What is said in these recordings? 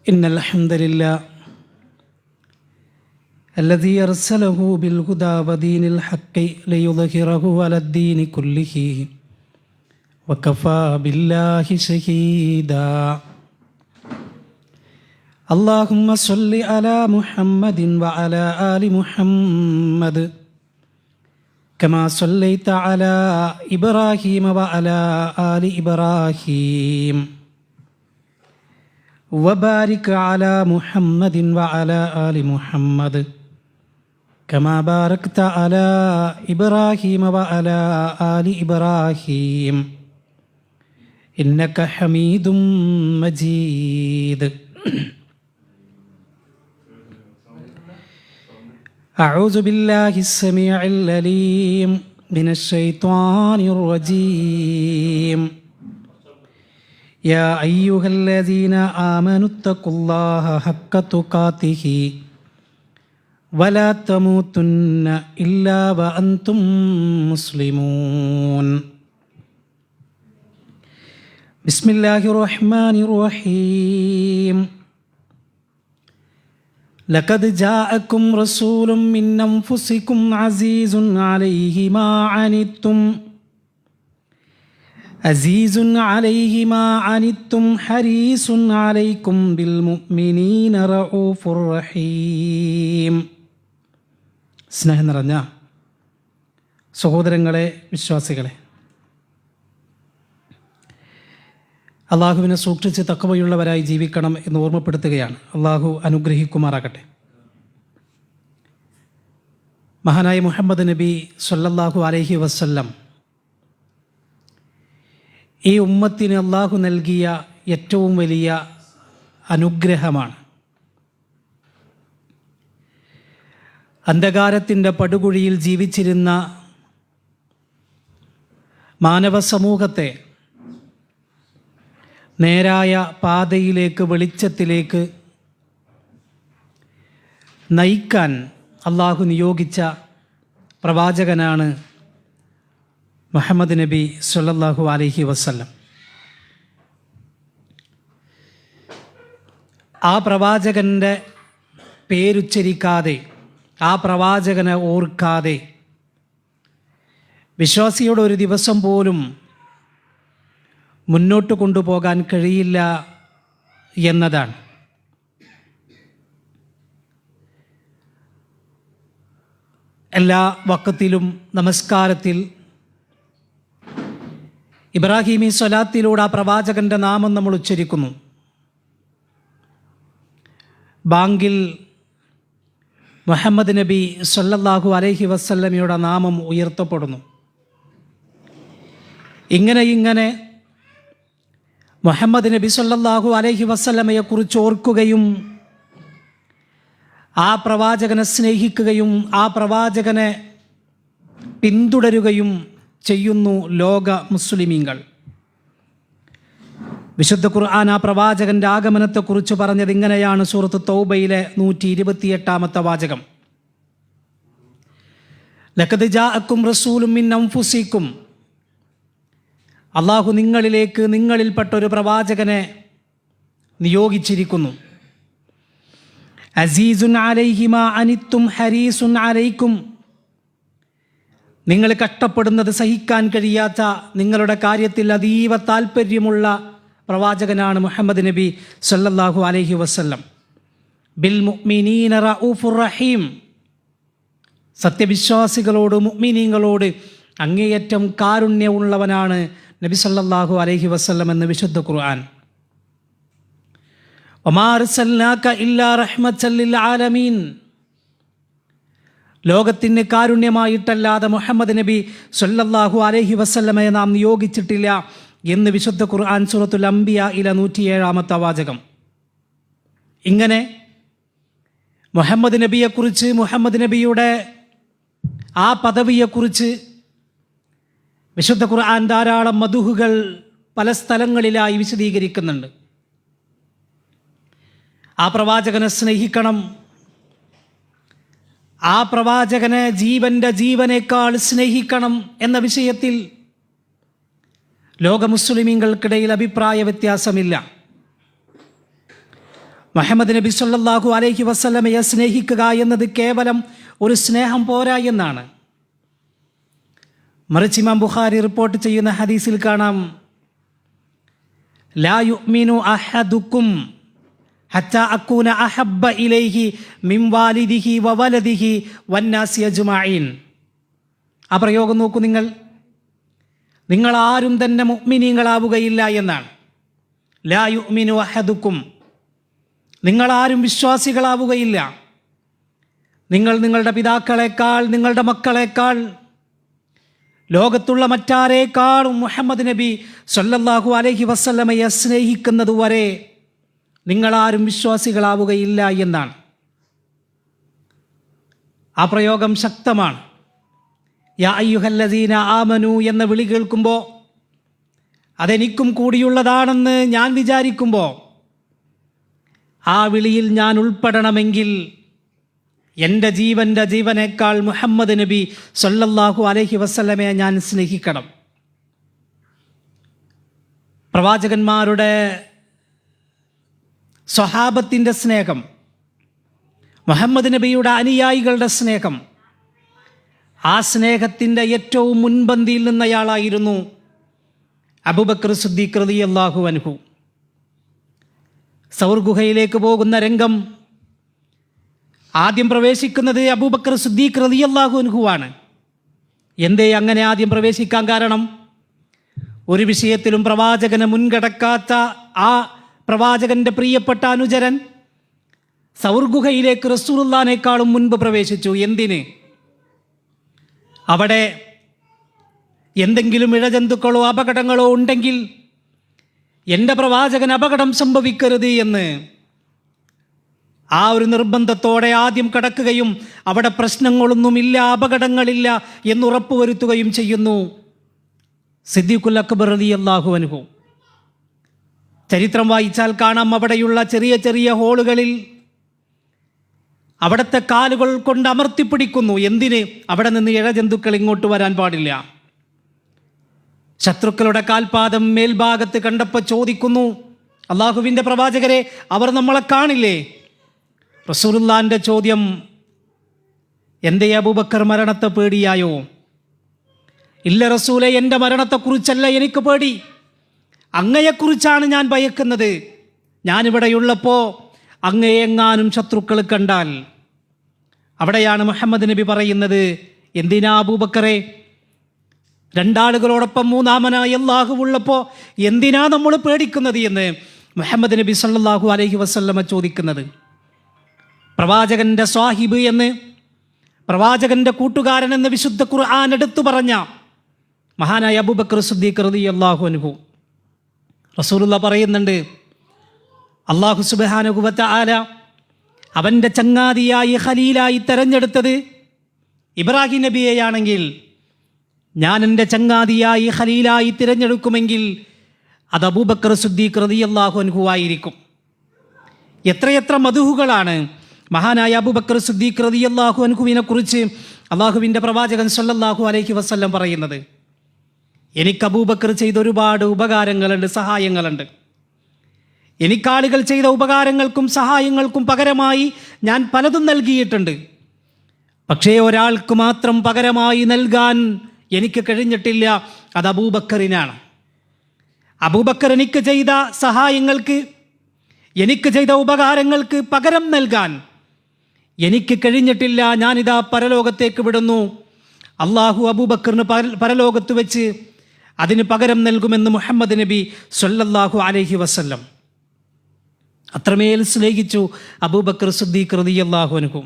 إن الحمد لله الذي أرسله بالهدى ودين الحق ليظهره على الدين كله وكفى بالله شهيدا. اللهم صل على محمد وعلى آل محمد كما صليت على إبراهيم وعلى آل إبراهيم وبارك على محمد وعلى آل محمد كما باركت على إبراهيم وعلى آل إبراهيم إنك حميد مجيد. أعوذ بالله السميع العليم من الشيطان الرجيم. يا أيها الذين آمنوا اتقوا الله حق تقاته ولا تموتن إلا وأنتم مسلمون. بسم الله الرحمن الرحيم. لقد جاءكم رسول من أنفسكم عزيز عليه ما عنتم حريص عليكم بالمؤمنين رؤوف رحيم. സ്നേഹം നിറഞ്ഞ സഹോദരങ്ങളെ, വിശ്വാസികളെ, അള്ളാഹുവിനെ സൂക്ഷിച്ച് തഖ്വയുള്ളവരായി ജീവിക്കണം എന്ന് ഓർമ്മപ്പെടുത്തുകയാണ്. അള്ളാഹു അനുഗ്രഹിക്കുമാറാകട്ടെ. മഹാനായ മുഹമ്മദ് നബി സ്വല്ലല്ലാഹു അലൈഹി വസല്ലം ഈ ഉമ്മത്തിന് അള്ളാഹു നൽകിയ ഏറ്റവും വലിയ അനുഗ്രഹമാണ്. അന്ധകാരത്തിൻ്റെ പടുകുഴിയിൽ ജീവിച്ചിരുന്ന മാനവ സമൂഹത്തെ നേരായ പാതയിലേക്ക്, വെളിച്ചത്തിലേക്ക് നയിക്കാൻ അള്ളാഹു നിയോഗിച്ച പ്രവാചകനാണ് മുഹമ്മദ് നബി സ്വല്ലല്ലാഹു അലൈഹി വസല്ലം. ആ പ്രവാചകൻ്റെ പേരുച്ചരിക്കാതെ, ആ പ്രവാചകനെ ഓർക്കാതെ വിശ്വാസിയുടെ ഒരു ദിവസം പോലും മുന്നോട്ട് കൊണ്ടുപോകാൻ കഴിയില്ല എന്നതാണ്. എല്ലാ വഖത്തിലും നമസ്കാരത്തിൽ ഇബ്രാഹിമി സ്വലാത്തിലൂടെ ആ പ്രവാചകൻ്റെ നാമം നമ്മൾ ഉച്ചരിക്കുന്നു. ബാങ്കിൽ മുഹമ്മദ് നബി സ്വല്ലല്ലാഹു അലൈഹി വസല്ലമയുടെ നാമം ഉയർത്തപ്പെടുന്നു. ഇങ്ങനെ മുഹമ്മദ് നബി സ്വല്ലല്ലാഹു അലൈഹി വസല്ലമയെക്കുറിച്ച് ഓർക്കുകയും ആ പ്രവാചകനെ സ്നേഹിക്കുകയും ആ പ്രവാചകനെ പിന്തുടരുകയും ചെയ്യുന്നു ലോക മുസ്ലിമീങ്ങൾ. വിശുദ്ധ ഖുർആൻ ആ പ്രവാചകൻ്റെ ആഗമനത്തെക്കുറിച്ച് പറഞ്ഞത് ഇങ്ങനെയാണ്. സൂറത്ത് തൗബയിലെ 128 വാചകം. ലഖദ് ജാഅക്കും റസൂലും മിൻ അൻഫുസിക്കും. അള്ളാഹു നിങ്ങളിലേക്ക്, നിങ്ങളിൽപ്പെട്ട ഒരു പ്രവാചകനെ നിയോഗിച്ചിരിക്കുന്നു. അസീസുൻ അലൈഹി മാ അനിത്തും ഹരീസുൻ അലൈക്കും. നിങ്ങൾ കഷ്ടപ്പെടുന്നത് സഹിക്കാൻ കഴിയാത്ത, നിങ്ങളുടെ കാര്യത്തിൽ അതീവ താല്പര്യമുള്ള പ്രവാചകനാണ് മുഹമ്മദ് നബി സ്വല്ലല്ലാഹു അലൈഹി വസല്ലം. ബിൽ മുഅ്മിനീന റഊഫുർ റഹീം. സത്യവിശ്വാസികളോട്, മുഅ്മിനീങ്ങളോട് അങ്ങേയറ്റം കാരുണ്യമുള്ളവനാണ് നബി സല്ലല്ലാഹു അലൈഹി വസല്ലം എന്ന് വിശുദ്ധ ഖുർആൻ. വമാ അർസൽനാക ഇല്ലാ റഹ്മത്തൽ ലിൽ ആലമീൻ. ലോകത്തിന് കാരുണ്യമായിട്ടല്ലാതെ മുഹമ്മദ് നബി സ്വല്ലല്ലാഹു അലൈഹി വസല്ലമയെ നാം നിയോഗിച്ചിട്ടില്ല എന്ന് വിശുദ്ധ ഖുർആൻ സൂറത്തുൽ അംബിയായിലെ 107 വാചകം. ഇങ്ങനെ മുഹമ്മദ് നബിയെക്കുറിച്ച്, മുഹമ്മദ് നബിയുടെ ആ പദവിയെക്കുറിച്ച് വിശുദ്ധ ഖുർആൻ ധാരാളം മദ്ഹുകൾ പല സ്ഥലങ്ങളിലായി വിശദീകരിക്കുന്നുണ്ട്. ആ പ്രവാചകനെ സ്നേഹിക്കണം, ആ പ്രവാചകനെ ജീവനേക്കാൾ സ്നേഹിക്കണം എന്ന വിഷയത്തിൽ ലോക മുസ്ലിമീങ്ങൾക്കിടയിൽ അഭിപ്രായ വ്യത്യാസമില്ല. മുഹമ്മദ് നബി സല്ലല്ലാഹു അലൈഹി വസല്ലമയെ സ്നേഹിക്കുക എന്നത് കേവലം ഒരു സ്നേഹം പോരാ എന്നാണ്. മറിച്ച് ഇമാം ബുഖാരി റിപ്പോർട്ട് ചെയ്യുന്ന ഹദീസിൽ കാണാം, ലാ യുഅ്മിനു അഹദുക്കും ഹത്താ അകൂന അഹബ്ബ ഇലൈഹി മിൻ വാലിദിഹി വവലദിഹി വന്നാസി അജ്മഈൻ. ആ പ്രയോഗം നോക്കൂ, നിങ്ങൾ ആരും തന്നെ മുഅ്മിനീങ്ങളാവുകയില്ല എന്നാണ്. ലാ യുഅ്മിനു അഹദുക്കും, നിങ്ങളാരും വിശ്വാസികളാവുകയില്ല. നിങ്ങൾ നിങ്ങളുടെ പിതാക്കളെക്കാൾ, നിങ്ങളുടെ മക്കളെക്കാൾ, ലോകത്തുള്ള മറ്റാരേക്കാളും മുഹമ്മദ് നബി സല്ലല്ലാഹു അലൈഹി വസല്ലമയെ സ്നേഹിക്കുന്നതുവരെ നിങ്ങളാരും വിശ്വാസികളാവുകയില്ല എന്നാണ്. ആ പ്രയോഗം ശക്തമാണ്. യാ അയ്യുഹല്ലദീന ആമനു എന്ന വിളി കേൾക്കുമ്പോൾ അതെനിക്കും കൂടിയുള്ളതാണെന്ന് ഞാൻ വിചാരിക്കുമ്പോൾ ആ വിളിയിൽ ഞാൻ ഉൾപ്പെടണമെങ്കിൽ എൻ്റെ ജീവൻ്റെ ജീവനേക്കാൾ മുഹമ്മദ് നബി സല്ലല്ലാഹു അലൈഹി വസല്ലമയെ ഞാൻ സ്നേഹിക്കണം. പ്രവാചകന്മാരുടെ സ്വഹാബത്തിൻ്റെ സ്നേഹം, മുഹമ്മദ് നബിയുടെ അനുയായികളുടെ സ്നേഹം, ആ സ്നേഹത്തിൻ്റെ ഏറ്റവും മുൻപന്തിയിൽ നിന്നയാളായിരുന്നു അബൂബക്കർ സിദ്ദീഖ് റളിയല്ലാഹു അൻഹു. സൗർ ഗുഹയിലേക്ക് പോകുന്ന രംഗം ആദ്യം പ്രവേശിക്കുന്നത് അബൂബക്കർ സിദ്ദീഖ് റളിയല്ലാഹു അൻഹുവാണ്. എന്തേ അങ്ങനെ ആദ്യം പ്രവേശിക്കാൻ കാരണം? ഒരു വിഷയത്തിലും പ്രവാചകനെ മുൻകടക്കാത്ത ആ പ്രവാചകന്റെ പ്രിയപ്പെട്ട അനുചരൻ സൗർ ഗുഹയിലേക്ക് റസൂലുള്ളാഹിനേക്കാളും മുൻപ് പ്രവേശിച്ചു. എന്തിന്? അവിടെ എന്തെങ്കിലും ഇഴജന്തുക്കളോ അപകടങ്ങളോ ഉണ്ടെങ്കിൽ എൻ്റെ പ്രവാചകൻ അപകടം സംഭവിക്കരുത് എന്ന് ആ ഒരു നിർബന്ധത്തോടെ ആദ്യം കടക്കുകയും അവിടെ പ്രശ്നങ്ങളൊന്നുമില്ല, അപകടങ്ങളില്ല എന്നുറപ്പുവരുത്തുകയും ചെയ്യുന്നു സിദ്ദീഖുൽ അക്ബർ റളിയല്ലാഹു അൻഹു. ചരിത്രം വായിച്ചാൽ കാണാം, അവിടെയുള്ള ചെറിയ ചെറിയ ഹോളുകളിൽ അവിടുത്തെ കാലുകൾ കൊണ്ട് അമർത്തിപ്പിടിക്കുന്നു. എന്തിന്? അവിടെ നിന്ന് ഇഴജന്തുക്കൾ ഇങ്ങോട്ട് വരാൻ പാടില്ല. ശത്രുക്കളുടെ കാൽപാദം മേൽഭാഗത്ത് കണ്ടപ്പോൾ ചോദിക്കുന്നു, അള്ളാഹുവിൻ്റെ പ്രവാചകരെ, അവർ നമ്മളെ കാണില്ലേ? റസൂലുള്ളാഹിൻ്റെ ചോദ്യം, എന്തേ അബൂബക്കർ മരണത്തെ പേടിയായോ? ഇല്ല റസൂലെ, എൻ്റെ മരണത്തെക്കുറിച്ചല്ല എനിക്ക് പേടി, അങ്ങയെക്കുറിച്ചാണ് ഞാൻ ഭയക്കുന്നത്. ഞാനിവിടെയുള്ളപ്പോൾ അങ്ങയെങ്ങാനും ശത്രുക്കൾ കണ്ടാൽ. അവിടെയാണ് മുഹമ്മദ് നബി പറയുന്നത്, എന്തിനാ അബൂബക്കറെ, രണ്ടാളുകളോടൊപ്പം മൂന്നാമനായി അല്ലാഹു ഉള്ളപ്പോൾ എന്തിനാ നമ്മൾ പേടിക്കുന്നത് എന്ന് മുഹമ്മദ് നബി സല്ലല്ലാഹു അലൈഹി വസല്ലമ ചോദിക്കുന്നത്. പ്രവാചകന്റെ സ്വാഹിബ് എന്ന്, പ്രവാചകന്റെ കൂട്ടുകാരൻ എന്ന് വിശുദ്ധ ഖുർആൻ എടുത്തു പറഞ്ഞ മഹാനായ അബൂബക്കർ സിദ്ദീഖ് റളിയല്ലാഹു അൻഹു. റസൂലുള്ളാഹി പറയുന്നുണ്ട്, അല്ലാഹു സുബ്ഹാനഹു വ തആല അവൻ്റെ ചങ്ങാതിയായി ഖലീലായി തെരഞ്ഞെടുത്തത് ഇബ്രാഹിം നബിയെയാണെങ്കിൽ ഞാൻ എൻ്റെ ചങ്ങാതിയായി ഖലീലായി തിരഞ്ഞെടുക്കുമെങ്കിൽ അത് അബൂബക്കർ സിദ്ദീഖ് റളിയല്ലാഹു അൻഹു ആയിരിക്കും. എത്രയെത്ര മദ്ഹുകളാണ് മഹാനായ അബൂബക്കർ സിദ്ദീഖ് റളിയല്ലാഹു അൻഹുവിനെ കുറിച്ച് അള്ളാഹുവിൻ്റെ പ്രവാചകൻ സല്ലല്ലാഹു അലൈഹി വസല്ലം പറയുന്നത്. എനിക്ക് അബൂബക്കർ ചെയ്ത ഒരുപാട് ഉപകാരങ്ങളുണ്ട്, സഹായങ്ങളുണ്ട്. എനിക്കാളുകൾ ചെയ്ത ഉപകാരങ്ങൾക്കും സഹായങ്ങൾക്കും പകരമായി ഞാൻ പലതും നൽകിയിട്ടുണ്ട്. പക്ഷേ ഒരാൾക്ക് മാത്രം പകരമായി നൽകാൻ എനിക്ക് കഴിഞ്ഞിട്ടില്ല, അത് അബൂബക്കറിനാണ്. അബൂബക്കർ എനിക്ക് ചെയ്ത സഹായങ്ങൾക്ക്, എനിക്ക് ചെയ്ത ഉപകാരങ്ങൾക്ക് പകരം നൽകാൻ എനിക്ക് കഴിഞ്ഞിട്ടില്ല. ഞാനിതാ പരലോകത്തേക്ക് വിടുന്നു. അള്ളാഹു അബൂബക്കറിന് പരലോകത്ത് വെച്ച് അതിന് പകരം നൽകുമെന്ന് മുഹമ്മദ് നബി സല്ലല്ലാഹു അലൈഹി വസല്ലം. അത്രമേൽ സ്നേഹിച്ചു അബൂബക്കർ സിദ്ദീഖ് റളിയല്ലാഹു അൻഹു.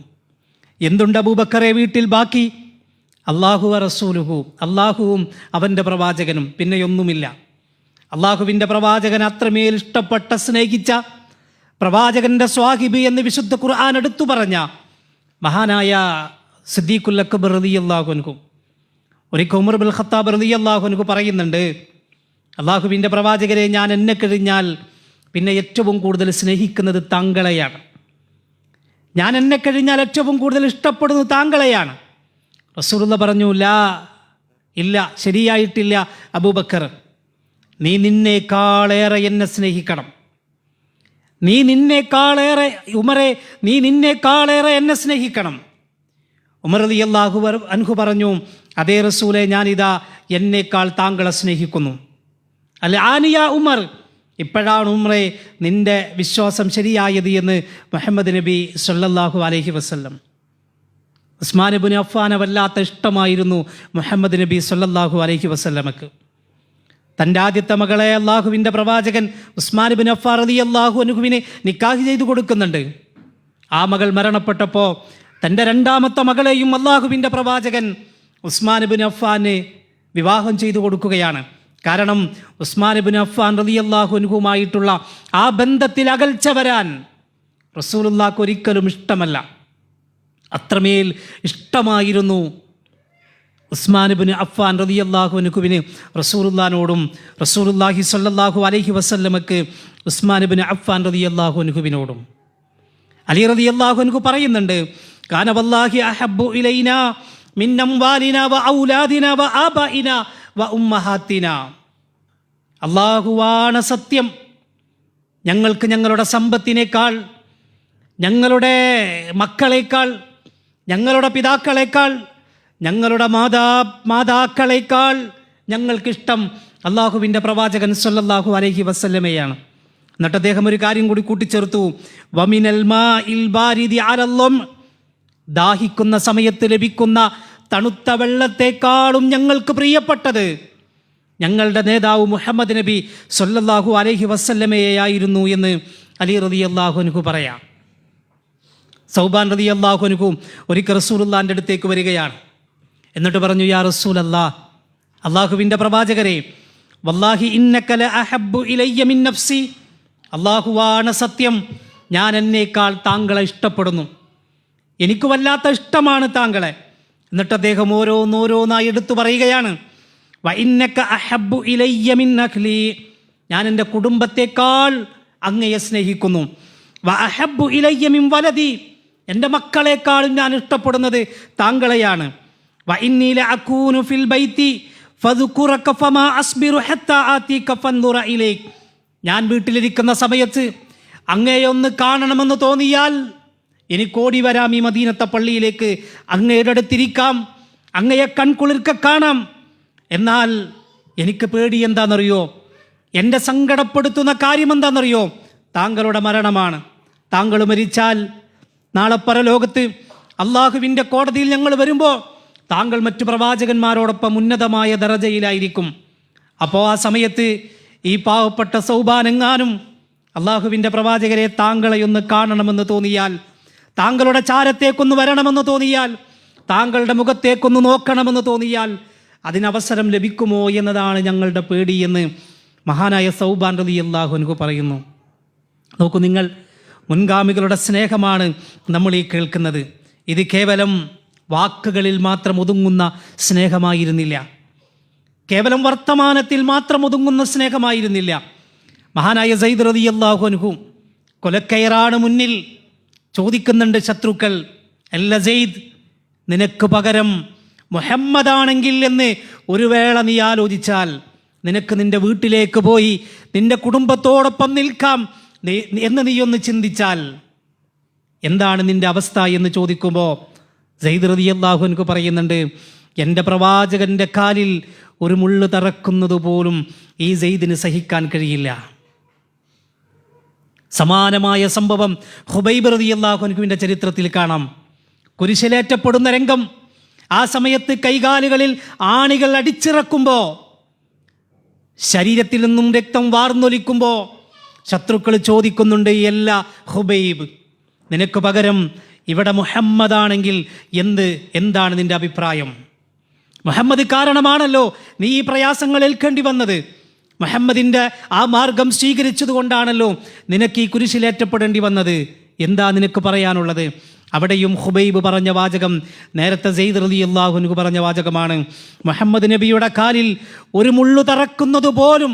എന്തുണ്ട് അബൂബക്കറെ വീട്ടിൽ ബാക്കി? അല്ലാഹു വ റസൂലുഹു, അള്ളാഹുവും അവൻ്റെ പ്രവാചകനും, പിന്നെയൊന്നുമില്ല. അള്ളാഹുവിൻ്റെ പ്രവാചകൻ അത്രമേൽ ഇഷ്ടപ്പെട്ട, സ്നേഹിച്ച, പ്രവാചകന്റെ സ്വാഹിബ് എന്ന് വിശുദ്ധ ഖുർആൻ എടുത്തു പറഞ്ഞ മഹാനായ സിദ്ദീഖുൽ അക്ബർ റളിയല്ലാഹു അൻഹു. ഒരിക്കൽ ഉമർ ഇബ്നുൽ ഖത്താബ് റളിയല്ലാഹു അൻഹു പറയുന്നുണ്ട്, അള്ളാഹുവിൻ്റെ പ്രവാചകരെ, ഞാൻ എന്നെ കഴിഞ്ഞാൽ പിന്നെ ഏറ്റവും കൂടുതൽ സ്നേഹിക്കുന്നത് താങ്കളെയാണ്. ഞാൻ എന്നെ കഴിഞ്ഞാൽ ഏറ്റവും കൂടുതൽ ഇഷ്ടപ്പെടുന്നത് താങ്കളെയാണ്. റസൂലുള്ളാഹി പറഞ്ഞു, ലാ, ഇല്ല, ശരിയായിട്ടില്ല അബൂബക്കർ, നീ നിന്നേക്കാളേറെ എന്നെ സ്നേഹിക്കണം. ഉമറെ നീ നിന്നേക്കാളേറെ എന്നെ സ്നേഹിക്കണം. ഉമർ റളിയല്ലാഹു അൻഹു പറഞ്ഞു, അതേ റസൂലെ, ഞാനിതാ എന്നേക്കാൾ താങ്കളെ സ്നേഹിക്കുന്നു. അല്ല ആനിയ ഉമർ, ഇപ്പോഴാണ് ഉമറെ നിന്റെ വിശ്വാസം ശരിയായത് എന്ന് മുഹമ്മദ് നബി സല്ലല്ലാഹു അലൈഹി വസല്ലം. ഉസ്മാൻ ഇബ്നു അഫ്ഫാനെ വല്ലാത്ത ഇഷ്ടമായിരുന്നു മുഹമ്മദ് നബി സല്ലല്ലാഹു അലൈഹി വസല്ലമക്ക്. തൻ്റെ ആദ്യത്തെ മകളെ അള്ളാഹുവിൻ്റെ പ്രവാചകൻ ഉസ്മാൻ ഇബ്നു അഫ്ഫാൻ റളിയല്ലാഹു അൻഹുവിനെ നിക്കാഹ് ചെയ്തു കൊടുക്കുന്നുണ്ട്. ആ മകൾ മരണപ്പെട്ടപ്പോൾ തൻ്റെ രണ്ടാമത്തെ മകളെയും അള്ളാഹുവിൻ്റെ പ്രവാചകൻ ഉസ്മാൻ ഇബ്നു അഫ്ഫാന് വിവാഹം ചെയ്തു കൊടുക്കുകയാണ്. കാരണം ഉസ്മാൻ ഇബ്നു അഫ്ഫാൻ റളിയല്ലാഹു അൻഹുമായിട്ടുള്ള ആ ബന്ധത്തിൽ അകൽച്ച വരാൻ റസൂലുള്ളാഹിക്ക് ഒരിക്കലും ഇഷ്ടമല്ല. അത്രമേൽ ഇഷ്ടമായിരുന്നു ഉസ്മാൻ ഇബ്നു അഫ്ഫാൻ റളിയല്ലാഹു അൻഹുവിന് റസൂലുള്ളാഹിനോടും റസൂലുള്ളാഹി സ്വല്ലല്ലാഹു അലൈഹി വസല്ലമക്ക് ഉസ്മാൻ ഇബ്നു അഫ്ഫാൻ റളിയല്ലാഹു അൻഹുവിനോടും. അലി റളിയല്ലാഹു അൻഹു പറയുന്നുണ്ട്, കാന വല്ലാഹി അഹബ്ബു ഇലൈനാ മിൻ അംവാലിനാ വ ഔലാദിനാ വ ആബാഇനാ വ ഉമ്മഹാത്തിനാ. അല്ലാഹുവാണ് സത്യം, ഞങ്ങൾക്ക് ഞങ്ങളുടെ സമ്പത്തിനേക്കാൾ, ഞങ്ങളുടെ മക്കളേക്കാൾ, ഞങ്ങളുടെ പിതാക്കളേക്കാൾ, ഞങ്ങളുടെ മാതാക്കളേക്കാൾ ഞങ്ങൾക്കിഷ്ടം അള്ളാഹുവിൻ്റെ പ്രവാചകൻ സല്ലല്ലാഹു അലൈഹി വസല്ലമയാണ്. എന്നിട്ട് അദ്ദേഹം ഒരു കാര്യം കൂടി കൂട്ടിച്ചേർത്തു, വമിനൽ മാഇൽ ബാരിദി അലല്ലം, ദാഹിക്കുന്ന സമയത്ത് ലഭിക്കുന്ന തണുത്ത വെള്ളത്തെക്കാളും ഞങ്ങൾക്ക് പ്രിയപ്പെട്ടത് ഞങ്ങളുടെ നേതാവ് മുഹമ്മദ് നബി സല്ലല്ലാഹു അലൈഹി വസല്ലമയായിരുന്നു എന്ന് അലി റളിയല്ലാഹു അൻഹു പറയാം. സൗബാൻ റളിയല്ലാഹു അൻഹു ഒരിക്കൽ റസൂലുള്ളാഹിൻ്റെ അടുത്തേക്ക് വരികയാണ്. എന്നിട്ട് പറഞ്ഞു, യാ റസൂലല്ലാഹ്, അള്ളാഹുവിൻ്റെ പ്രവാചകരെ, വല്ലാഹി ഇന്നക ലഅഹബ്ബു ഇലയ്യ മിൻ നഫ്സി, അള്ളാഹുവാണ് സത്യം, ഞാൻ എന്നേക്കാൾ താങ്കളെ ഇഷ്ടപ്പെടുന്നു, എനിക്ക് വല്ലാത്ത ഇഷ്ടമാണ് താങ്കളെ. എന്നിട്ട് അദ്ദേഹം ഓരോന്നായി എടുത്തു പറയുകയാണ്, വ ഇന്നക അഹബ്ബു ഇലയ്യ മിൻ അഹ്ലി, ഞാൻ എൻ്റെ കുടുംബത്തെക്കാൾ അങ്ങയെ സ്നേഹിക്കുന്നു. വ അഹബ്ബു ഇലയ്യ മിൻ വലദി, എൻ്റെ മക്കളെക്കാളും ഞാൻ ഇഷ്ടപ്പെടുന്നത് താങ്കളെയാണ്. വ ഇന്നി ലഅകൂനു ഫിൽ ബൈതി ഫദ്കുറക ഫമാ അസ്ബിറു ഹത്താ ആതിക ഫൻദുറ ഇലൈക്, ഞാൻ വീട്ടിലിരിക്കുന്ന സമയത്ത് അങ്ങയെയൊന്ന് കാണണമെന്ന് തോന്നിയാൽ എനിക്ക് ഓടി വരാം ഈ മദീനത്തെ പള്ളിയിലേക്ക്, അങ്ങയുടെ അടുത്തിരിക്കാം, അങ്ങയെ കൺകുളിർക്ക കാണാം. എന്നാൽ എനിക്ക് പേടി എന്താണെന്നറിയോ, എൻ്റെ സങ്കടപ്പെടുത്തുന്ന കാര്യം എന്താണെന്നറിയോ, താങ്കളുടെ മരണമാണ്. താങ്കൾ മരിച്ചാൽ നാളെ പരലോകത്ത് അള്ളാഹുവിൻ്റെ കോടതിയിൽ ഞങ്ങൾ വരുമ്പോൾ താങ്കൾ മറ്റു പ്രവാചകന്മാരോടൊപ്പം ഉന്നതമായ ദറജയിലായിരിക്കും. അപ്പോൾ ആ സമയത്ത് ഈ പാവപ്പെട്ട സൗബാനെങ്ങാനും അള്ളാഹുവിൻ്റെ പ്രവാചകരെ താങ്കളെയൊന്ന് കാണണമെന്ന് തോന്നിയാൽ, താങ്കളുടെ ചാരത്തേക്കൊന്ന് വരണമെന്ന് തോന്നിയാൽ, താങ്കളുടെ മുഖത്തേക്കൊന്ന് നോക്കണമെന്ന് തോന്നിയാൽ അതിനവസരം ലഭിക്കുമോ എന്നതാണ് ഞങ്ങളുടെ പേടി എന്ന് മഹാനായ സൗബാൻ റളിയല്ലാഹു അൻഹു പറയുന്നു. നോക്കൂ നിങ്ങൾ, മുൻഗാമികളുടെ സ്നേഹമാണ് നമ്മൾ ഈ കേൾക്കുന്നത്. ഇത് കേവലം വാക്കുകളിൽ മാത്രം ഒതുങ്ങുന്ന സ്നേഹമായിരുന്നില്ല, കേവലം വർത്തമാനത്തിൽ മാത്രം ഒതുങ്ങുന്ന സ്നേഹമായിരുന്നില്ല. മഹാനായ സയ്യിദ് റളിയല്ലാഹു അൻഹു കൊലക്കയറാണ് മുന്നിൽ. ചോദിക്കുന്നുണ്ട് ശത്രുക്കൾ, അല്ല സെയ്ദ്, നിനക്ക് പകരം മുഹമ്മദാണെങ്കിൽ എന്ന് ഒരു വേള നീ ആലോചിച്ചാൽ, നിനക്ക് നിൻ്റെ വീട്ടിലേക്ക് പോയി നിൻ്റെ കുടുംബത്തോടൊപ്പം നിൽക്കാം എന്ന് നീ ഒന്ന് ചിന്തിച്ചാൽ എന്താണ് നിൻ്റെ അവസ്ഥ എന്ന് ചോദിക്കുമ്പോൾ സയ്യിദ് റളിയല്ലാഹു അൻഹു പറയുന്നുണ്ട്, എൻ്റെ പ്രവാചകൻ്റെ കാലിൽ ഒരു മുള്ള് തറക്കുന്നത് പോലും ഈ സെയ്ദിന് സഹിക്കാൻ കഴിയില്ല. സമാനമായ സംഭവം ഖുബൈബ് റളിയല്ലാഹു അൻഹുവിൻ്റെ ചരിത്രത്തിൽ കാണാം. കുരിശിലേറ്റപ്പെടുന്ന രംഗം, ആ സമയത്ത് കൈകാലുകളിൽ ആണികൾ അടിച്ചിറക്കുമ്പോൾ, ശരീരത്തിൽ നിന്നും രക്തം വാർന്നൊലിക്കുമ്പോൾ ശത്രുക്കൾ ചോദിക്കുന്നുണ്ട്, എല്ലാ ഖുബൈബ്, നിനക്ക് പകരം ഇവിടെ മുഹമ്മദാണെങ്കിൽ എന്താണ് നിൻ്റെ അഭിപ്രായം? മുഹമ്മദ് കാരണമാണല്ലോ നീ ഈ പ്രയാസങ്ങൾ ഏൽക്കേണ്ടി വന്നത്, മുഹമ്മദിൻ്റെ ആ മാർഗം സ്വീകരിച്ചതുകൊണ്ടാണല്ലോ നിനക്ക് ഈ കുരിശിലേറ്റപ്പെടേണ്ടി വന്നത്, എന്താ നിനക്ക് പറയാനുള്ളത്? അവിടെയും ഖുബൈബ് പറഞ്ഞ വാചകം നേരത്തെ സയ്യിദ് റളിയല്ലാഹു അൻഹു പറഞ്ഞ വാചകമാണ്. മുഹമ്മദ് നബിയുടെ കാലിൽ ഒരു മുള്ളു തറക്കുന്നത് പോലും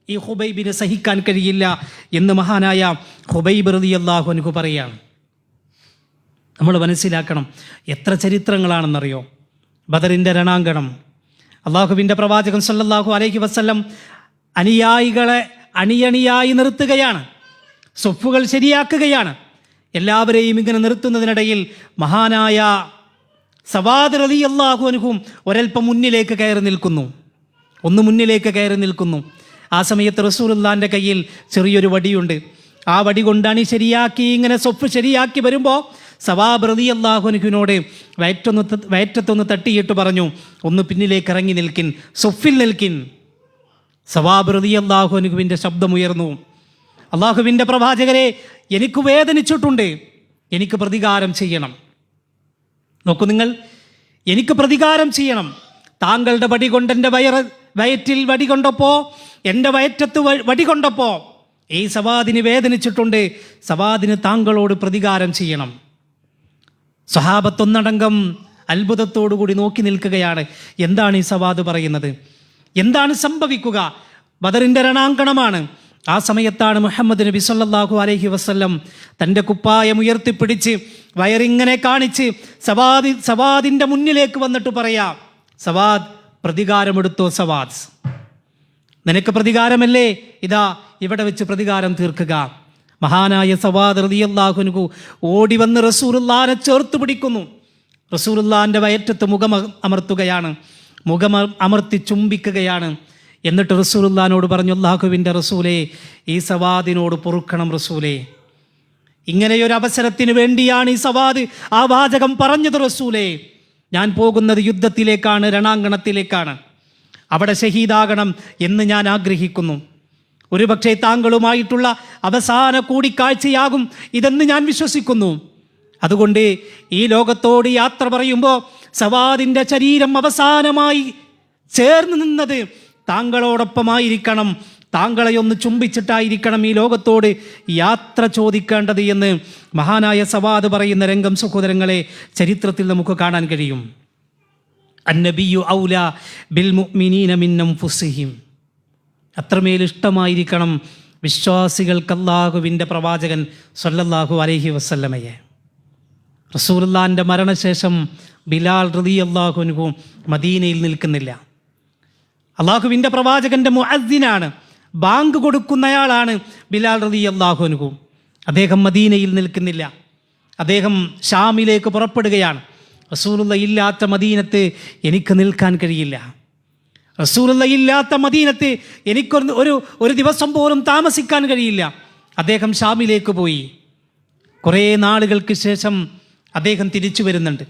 ഈ ഖുബൈബിന് സഹിക്കാൻ കഴിയില്ല എന്ന് മഹാനായ ഖുബൈബ് റളിയല്ലാഹു അൻഹു പറയുകയാണ്. നമ്മൾ മനസ്സിലാക്കണം, എത്ര ചരിത്രങ്ങളാണെന്നറിയോ. ബദറിൻ്റെ രണാങ്കണം, അള്ളാഹുവിൻ്റെ പ്രവാചകൻ സല്ലല്ലാഹു അലൈഹി വസല്ലം അനുയായികളെ അണിയണിയായി നിർത്തുകയാണ്. സൊഫുകൾ ശരിയാക്കുകയാണ്. എല്ലാവരെയും ഇങ്ങനെ നിർത്തുന്നതിനിടയിൽ മഹാനായ സവാദ് റളിയല്ലാഹു അൻഹും ഒരൽപ്പം മുന്നിലേക്ക് കയറി നിൽക്കുന്നു. മുന്നിലേക്ക് കയറി നിൽക്കുന്നു. ആ സമയത്ത് റസൂലുള്ളാഹിൻ്റെ കയ്യിൽ ചെറിയൊരു വടിയുണ്ട്. ആ വടി കൊണ്ടാണ് ശരിയാക്കി ഇങ്ങനെ സൊഫ് ശരിയാക്കി വരുമ്പോൾ സവാബ് റളിയല്ലാഹു അൻഹുവിനോട് വയറ്റത്തൊന്ന് തട്ടിയിട്ട് പറഞ്ഞു, ഒന്ന് പിന്നിലേക്ക് ഇറങ്ങി നിൽക്കിൻ, സൊഫിൽ നിൽക്കിൻ. സവാബ് റളിയല്ലാഹു അൻഹുവിൻ്റെ ശബ്ദമുയർന്നു, അള്ളാഹുവിൻ്റെ പ്രവാചകരെ, എനിക്ക് വേദനിച്ചിട്ടുണ്ട്, എനിക്ക് പ്രതികാരം ചെയ്യണം. നോക്കൂ നിങ്ങൾ, എനിക്ക് പ്രതികാരം ചെയ്യണം. താങ്കളുടെ വടി കൊണ്ട് എൻ്റെ വയറ്റിൽ വടി കൊണ്ടപ്പോൾ, എൻ്റെ വയറ്റത്ത് വടി കൊണ്ടപ്പോൾ ഈ സവാദിന് വേദനിച്ചിട്ടുണ്ട്. സവാദിന് താങ്കളോട് പ്രതികാരം ചെയ്യണം. സ്വഹാബത്തൊന്നടങ്കം അത്ഭുതത്തോടുകൂടി നോക്കി നിൽക്കുകയാണ്. എന്താണ് ഈ സവാദ് പറയുന്നത്? എന്താണ് സംഭവിക്കുക? ബദറിൻ്റെ രണാങ്കണമാണ്. ആ സമയത്താണ് മുഹമ്മദ് നബി സല്ലല്ലാഹു അലൈഹി വസല്ലം തൻ്റെ കുപ്പായം ഉയർത്തിപ്പിടിച്ച് വയറിങ്ങനെ കാണിച്ച് സവാദിൻ്റെ മുന്നിലേക്ക് വന്നിട്ട് പറയാ, സവാദ്, പ്രതികാരമെടുത്തോ സവാദ്, നിനക്ക് പ്രതികാരമല്ലേ, ഇതാ ഇവിടെ വെച്ച് പ്രതികാരം തീർക്കുക. മഹാനായ സവാദ് റളിയല്ലാഹു അൻഹു ഓടി വന്ന് റസൂലുള്ളാഹിനെ ചേർത്ത് പിടിക്കുന്നു. റസൂലുള്ളാഹിൻ്റെ വയറ്റത്ത് മുഖം അമർത്തുകയാണ്, മുഖം അമർത്തി ചുംബിക്കുകയാണ്. എന്നിട്ട് റസൂലുള്ളാഹിനോട് പറഞ്ഞു, അല്ലാഹുവിൻ്റെ റസൂലേ, ഈ സവാദിനോട് പൊറുക്കണം റസൂലേ. ഇങ്ങനെയൊരു അവസരത്തിന് വേണ്ടിയാണ് ഈ സവാദ് ആ വാചകം പറഞ്ഞത്. റസൂലേ, ഞാൻ പോകുന്നത് യുദ്ധത്തിലേക്കാണ്, രണാങ്കണത്തിലേക്കാണ്, അവിടെ ഷഹീദാകണം എന്ന് ഞാൻ ആഗ്രഹിക്കുന്നു. ഒരുപക്ഷെ താങ്കളുമായിട്ടുള്ള അവസാന കൂടിക്കാഴ്ചയാകും ഇതെന്ന് ഞാൻ വിശ്വസിക്കുന്നു. അതുകൊണ്ട് ഈ ലോകത്തോട് യാത്ര പറയുമ്പോൾ സവാദിൻ്റെ ശരീരം അവസാനമായി ചേർന്ന് നിന്നത് താങ്കളോടൊപ്പമായിരിക്കണം, താങ്കളെ ഒന്ന് ചുംബിച്ചിട്ടായിരിക്കണം ഈ ലോകത്തോട് യാത്ര ചോദിക്കേണ്ടത് എന്ന് മഹാനായ സവാദ് പറയുന്ന രംഗം സഹോദരങ്ങളെ ചരിത്രത്തിൽ നമുക്ക് കാണാൻ കഴിയും. അന്നബിയു ഔലാ ബിൽ മുഅ്മിനീന മിൻ അൻഫുസിഹിം. അത്രമേൽ ഇഷ്ടമായിരിക്കണം വിശ്വാസികൾക്ക് അല്ലാഹുവിൻ്റെ പ്രവാചകൻ സ്വല്ലല്ലാഹു അലൈഹി വസല്ലമയെ. റസൂലുള്ളാഹിൻ്റെ മരണശേഷം ബിലാൽ റളിയല്ലാഹു അൻഹു മദീനയിൽ നിൽക്കുന്നില്ല. അള്ളാഹുവിൻ്റെ പ്രവാചകൻ്റെ മുഅദ്ദിനാണ്, ബാങ്ക് കൊടുക്കുന്നയാളാണ് ബിലാൽ റളിയല്ലാഹു അൻഹു. അദ്ദേഹം മദീനയിൽ നിൽക്കുന്നില്ല, അദ്ദേഹം ഷാമിലേക്ക് പുറപ്പെടുകയാണ്. റസൂലുള്ള ഇല്ലാത്ത മദീനത്ത് എനിക്ക് നിൽക്കാൻ കഴിയില്ല, റസൂലുള്ള ഇല്ലാത്ത മദീനത്ത് ഒരു ദിവസം പോലും താമസിക്കാൻ കഴിയില്ല. അദ്ദേഹം ഷാമിലേക്ക് പോയി. കുറേ നാളുകൾക്ക് ശേഷം അദ്ദേഹം തിരിച്ചു വരുന്നുണ്ട്.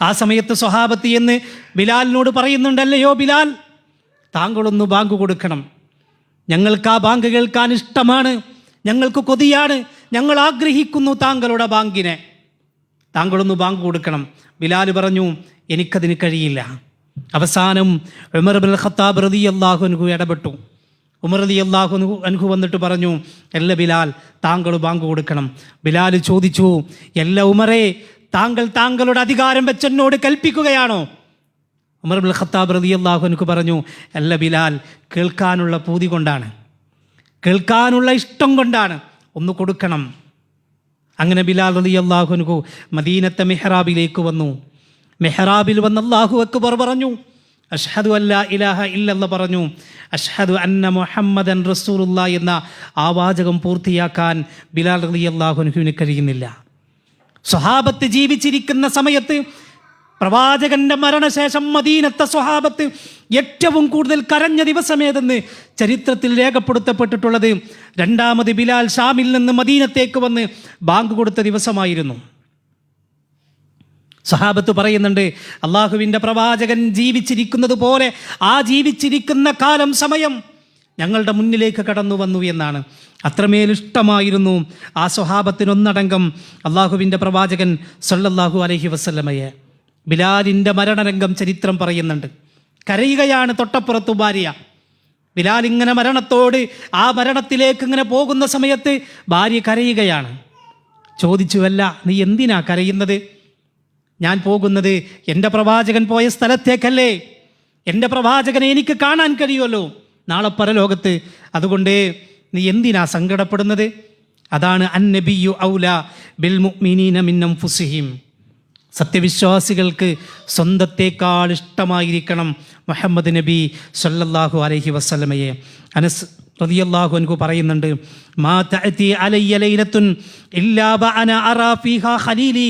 ആ സമയത്ത് സ്വഹാബത്ത് എന്ന് ബിലാലിനോട് പറയുന്നുണ്ടല്ലയോ ബിലാൽ, താങ്കളൊന്ന് ബാങ്ക് കൊടുക്കണം, ഞങ്ങൾക്ക് ആ ബാങ്ക് കേൾക്കാൻ ഇഷ്ടമാണ്, ഞങ്ങൾക്ക് കൊതിയാണ്, ഞങ്ങൾ ആഗ്രഹിക്കുന്നു താങ്കളുടെ ബാങ്കിനെ, താങ്കളൊന്ന് ബാങ്ക് കൊടുക്കണം. ബിലാൽ പറഞ്ഞു, എനിക്കതിന് കഴിയില്ല. അവസാനം ഉമർ ഇബ്നുൽ ഖത്താബ് റളിയല്ലാഹു അൻഹു ഇടപെട്ടു. ഉമർ റളിയല്ലാഹു അൻഹു വന്നിട്ട് പറഞ്ഞു, അല്ല ബിലാൽ, താങ്കൾ ബാങ്ക് കൊടുക്കണം. ബിലാൽ ചോദിച്ചു, അല്ല ഉമറേ, താങ്കൾ താങ്കളുടെ അധികാരം വെച്ച് എന്നോട് കൽപ്പിക്കുകയാണോ? ഉമർ ഇബ്നുൽ ഖത്താബ് റളിയല്ലാഹു അൻഹു പറഞ്ഞു, അല്ല ബിലാൽ, കേൾക്കാനുള്ള പൂതി കൊണ്ടാണ്, കേൾക്കാനുള്ള ഇഷ്ടം കൊണ്ടാണ്, ഒന്ന് കൊടുക്കണം. അങ്ങനെ ബിലാൽ റളിയല്ലാഹു അൻഹു മദീനത്തെ മെഹ്റാബിലേക്ക് വന്നു. മെഹ്റാബിൽ വന്ന് അല്ലാഹു അക്ബർ പറഞ്ഞു, അഷ്ഹദു അല്ലാ ഇലാഹ ഇല്ലല്ലാഹ് പറഞ്ഞു, അഷ്ഹദു അന്ന മുഹമ്മദൻ റസൂലുള്ളാഹ് എന്ന ആ വാചകം പൂർത്തിയാക്കാൻ ബിലാൽ റളിയല്ലാഹു അൻഹുവിന് കഴിയുന്നില്ല. സ്വഹാബത്ത് ജീവിച്ചിരിക്കുന്ന സമയത്ത്, പ്രവാചകന്റെ മരണശേഷം മദീനത്തെ സ്വഹാബത്ത് ഏറ്റവും കൂടുതൽ കരഞ്ഞ ദിവസമേതെന്ന് ചരിത്രത്തിൽ രേഖപ്പെടുത്തപ്പെട്ടിട്ടുള്ളത് രണ്ടാമത് ബിലാൽ ഷാമിൽ നിന്ന് മദീനത്തേക്ക് വന്ന് ബാങ്ക് കൊടുത്ത ദിവസമായിരുന്നു. സ്വഹാബത്ത് പറയുന്നുണ്ട്, അള്ളാഹുവിൻ്റെ പ്രവാചകൻ ജീവിച്ചിരിക്കുന്നത് പോലെ ആ ജീവിച്ചിരിക്കുന്ന കാലം സമയം ഞങ്ങളുടെ മുന്നിലേക്ക് കടന്നു വന്നു എന്നാണ്. അത്രമേൽ ഇഷ്ടമായിരുന്നു ആ സ്വഹാബത്തിനൊന്നടങ്കം അള്ളാഹുവിൻ്റെ പ്രവാചകൻ സല്ലല്ലാഹു അലൈഹി വസല്ലമയെ. ബിലാലിൻ്റെ മരണരംഗം ചരിത്രം പറയുന്നുണ്ട്. കരയുകയാണ് തൊട്ടപ്പുറത്തു ഭാര്യ. ബിലാൽ ഇങ്ങനെ മരണത്തോട് ആ മരണത്തിലേക്ക് ഇങ്ങനെ പോകുന്ന സമയത്ത് ഭാര്യ കരയുകയാണ്. ചോദിച്ചു, അല്ല നീ എന്തിനാ കരയുന്നത്? ഞാൻ പോകുന്നത് എൻ്റെ പ്രവാചകൻ പോയ സ്ഥലത്തേക്കല്ലേ, എൻ്റെ പ്രവാചകനെ എനിക്ക് കാണാൻ കഴിയുമല്ലോ നാളെ പരലോകത്ത്, അതുകൊണ്ട് നീ എന്തിനാ സങ്കടപ്പെടുന്നത്? അതാണ് അന്നബിയു ഔലാ ബിൽ മുഅ്മിനീന മിൻ അൻഫുസിഹിം. സത്യവിശ്വാസികൾക്ക് സ്വന്തത്തേക്കാൾ ഇഷ്ടമായിരിക്കണം മുഹമ്മദ് നബി സല്ലല്ലാഹു അലൈഹി വസല്ലമയെ. അനസ് റളിയല്ലാഹു അൻഹു പറയുന്നുണ്ട്, മാ തഅതി അലയ്യ ലൈലത്തുൻ ഇല്ലാ ബഅന അറാ ഫീഹാ ഖലീലി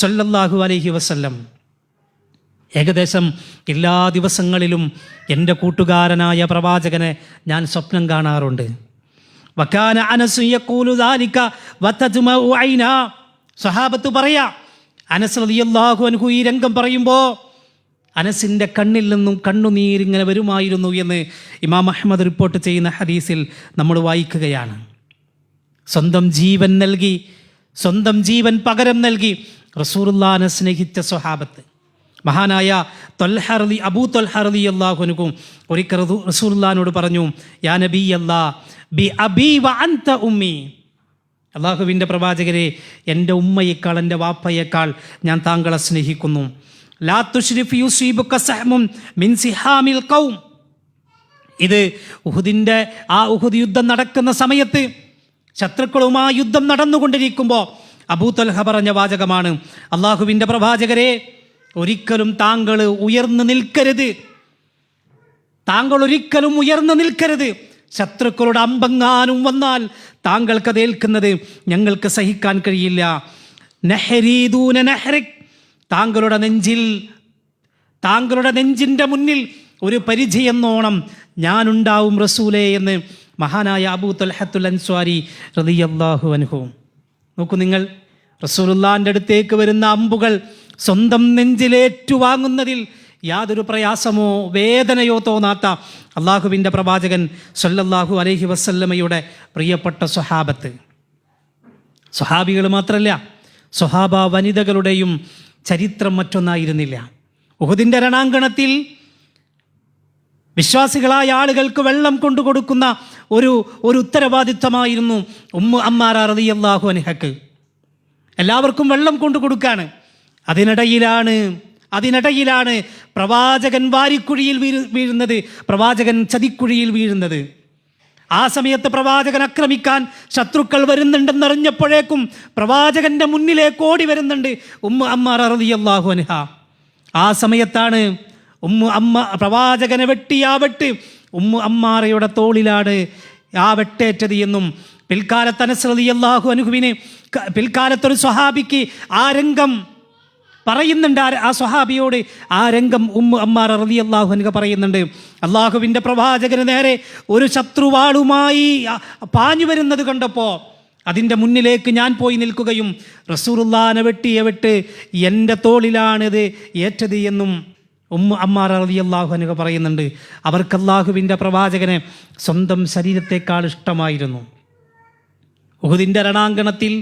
സല്ലല്ലാഹു അലൈഹി വസല്ലം. ഏകദേശം എല്ലാ ദിവസങ്ങളിലും എൻ്റെ കൂട്ടുകാരനായ പ്രവാചകനെ ഞാൻ സ്വപ്നം കാണാറുണ്ട്. വകാന അനസ് യഖൂലു ദാലിക വതജ്മഉ ഐനാ. സ്വഹാബത്ത് പറയാ, അനസ് റളിയല്ലാഹു അൻഹു ഈ രംഗം പറയുമ്പോൾ അനസിൻ്റെ കണ്ണിൽ നിന്നും കണ്ണുനീരിങ്ങനെ വരുമായിരുന്നു എന്ന് ഇമാം അഹ്മദ് റിപ്പോർട്ട് ചെയ്യുന്ന ഹദീസിൽ നമ്മൾ വായിക്കുകയാണ്. സ്വന്തം ജീവൻ നൽകി, സ്വന്തം ജീവൻ പകരം നൽകി റസൂലുള്ളാഹിനെ സ്നേഹിച്ച സ്വഹാബത്ത്. മഹാനായ അബൂ ത്വൽഹ റളിയല്ലാഹു അൻഹു ഒരിക്കൽ റസൂലുള്ളാഹിനോട് പറഞ്ഞു, യാ നബിയല്ലാ ബി അബീ വ അൻത ഉമ്മി. അള്ളാഹുവിൻ്റെ പ്രവാചകരെ, എൻ്റെ ഉമ്മയേക്കാൾ എൻ്റെ വാപ്പയേക്കാൾ ഞാൻ താങ്കളെ സ്നേഹിക്കുന്നു. ലാ തുശ്രിഫ് യുസീബുക സഹ്മുൻ മിൻ സിഹാമിൽ ഖൗം. ഇത് ഉഹുദ് യുദ്ധം നടക്കുന്ന സമയത്ത് ശത്രുക്കളുമായി യുദ്ധം നടന്നുകൊണ്ടിരിക്കുമ്പോൾ അബൂ ത്വൽഹ പറഞ്ഞ വാചകമാണ്, അള്ളാഹുവിൻ്റെ പ്രവാചകരെ, ഒരിക്കലും താങ്കൾ ഉയർന്നു നിൽക്കരുത്, താങ്കൾ ഒരിക്കലും ഉയർന്നു നിൽക്കരുത്. ശത്രുക്കളുടെ അമ്പങ്ങാനും വന്നാൽ താങ്കൾക്കത് ഏൽക്കുന്നത് ഞങ്ങൾക്ക് സഹിക്കാൻ കഴിയില്ല. നഹരീദൂന നഹ്രിക്. താങ്കളുടെ നെഞ്ചിൻ്റെ മുന്നിൽ ഒരു പരിചയെന്നോണം ഞാനുണ്ടാവും റസൂലേ എന്ന് മഹാനായ അബൂ ത്വൽഹത്തുൽ അൻസ്വാരി റളിയല്ലാഹു അൻഹു. നോക്കൂ നിങ്ങൾ, റസൂലുള്ളാഹിൻ്റെ അടുത്തേക്ക് വരുന്ന അമ്പുകൾ സ്വന്തം നെഞ്ചിലേറ്റുവാങ്ങുന്നതിൽ യാതൊരു പ്രയാസമോ വേദനയോ തോന്നാത്ത അള്ളാഹുവിൻ്റെ പ്രവാചകൻ സല്ലല്ലാഹു അലൈഹി വസല്ലമയുടെ പ്രിയപ്പെട്ട സ്വഹാബത്ത്. സ്വഹാബികൾ മാത്രമല്ല, സ്വഹാബ വനിതകളുടെയും ചരിത്രം മറ്റൊന്നായിരുന്നില്ല. ഉഹുദിൻ്റെ രണാങ്കണത്തിൽ വിശ്വാസികളായ ആളുകൾക്ക് വെള്ളം കൊണ്ടുകൊടുക്കുന്ന ഒരു ഉത്തരവാദിത്വമായിരുന്നു ഉമ്മു അമ്മാറ റളിയല്ലാഹു അൻഹക്ക്. എല്ലാവർക്കും വെള്ളം കൊണ്ടു കൊടുക്കാണ്. അതിനിടയിലാണ് പ്രവാചകൻ വാരിക്കുഴിയിൽ വീഴുന്നത്, പ്രവാചകൻ ചതിക്കുഴിയിൽ വീഴുന്നത്. ആ സമയത്ത് പ്രവാചകൻ ആക്രമിക്കാൻ ശത്രുക്കൾ വരുന്നുണ്ടെന്നറിഞ്ഞപ്പോഴേക്കും പ്രവാചകന്റെ മുന്നിലേക്ക് ഓടി വരുന്നുണ്ട് ഉമ്മു അമ്മാറ റളിയല്ലാഹു അൻഹ. ആ സമയത്താണ് പ്രവാചകനെ വെട്ടിയ ആ വെട്ട് ഉമ്മു അമ്മാറയുടെ തോളിലാണ് ആ വെട്ടേറ്റത് എന്നും പിൽക്കാലത്ത് അനസ് റളിയല്ലാഹു അൻഹുവിന് പിൽക്കാലത്തൊരു സ്വഹാബിക്ക് ആ രംഗം പറയുന്നുണ്ട്. ആ സ്വഹാബിയോട് ആ രംഗം ഉമ്മു അമ്മാറ റളിയല്ലാഹു അൻഹ പറയുന്നുണ്ട്, അള്ളാഹുവിൻ്റെ പ്രവാചകന് നേരെ ഒരു ശത്രുവാളുമായി പാഞ്ഞു വരുന്നത് കണ്ടപ്പോൾ അതിൻ്റെ മുന്നിലേക്ക് ഞാൻ പോയി നിൽക്കുകയും റസൂലുള്ളാഹിനെ വെട്ടിയ വെട്ട് എൻ്റെ തോളിലാണിത് ഏറ്റത് എന്നും ഉമ്മു അമ്മാറ റളിയല്ലാഹു അൻഹ പറയുന്നുണ്ട്. അവർക്ക് അള്ളാഹുവിൻ്റെ പ്രവാചകനെ സ്വന്തം ശരീരത്തെക്കാൾ ഇഷ്ടമായിരുന്നു. ഉഹുദിൻ്റെ രണാങ്കണത്തിൽ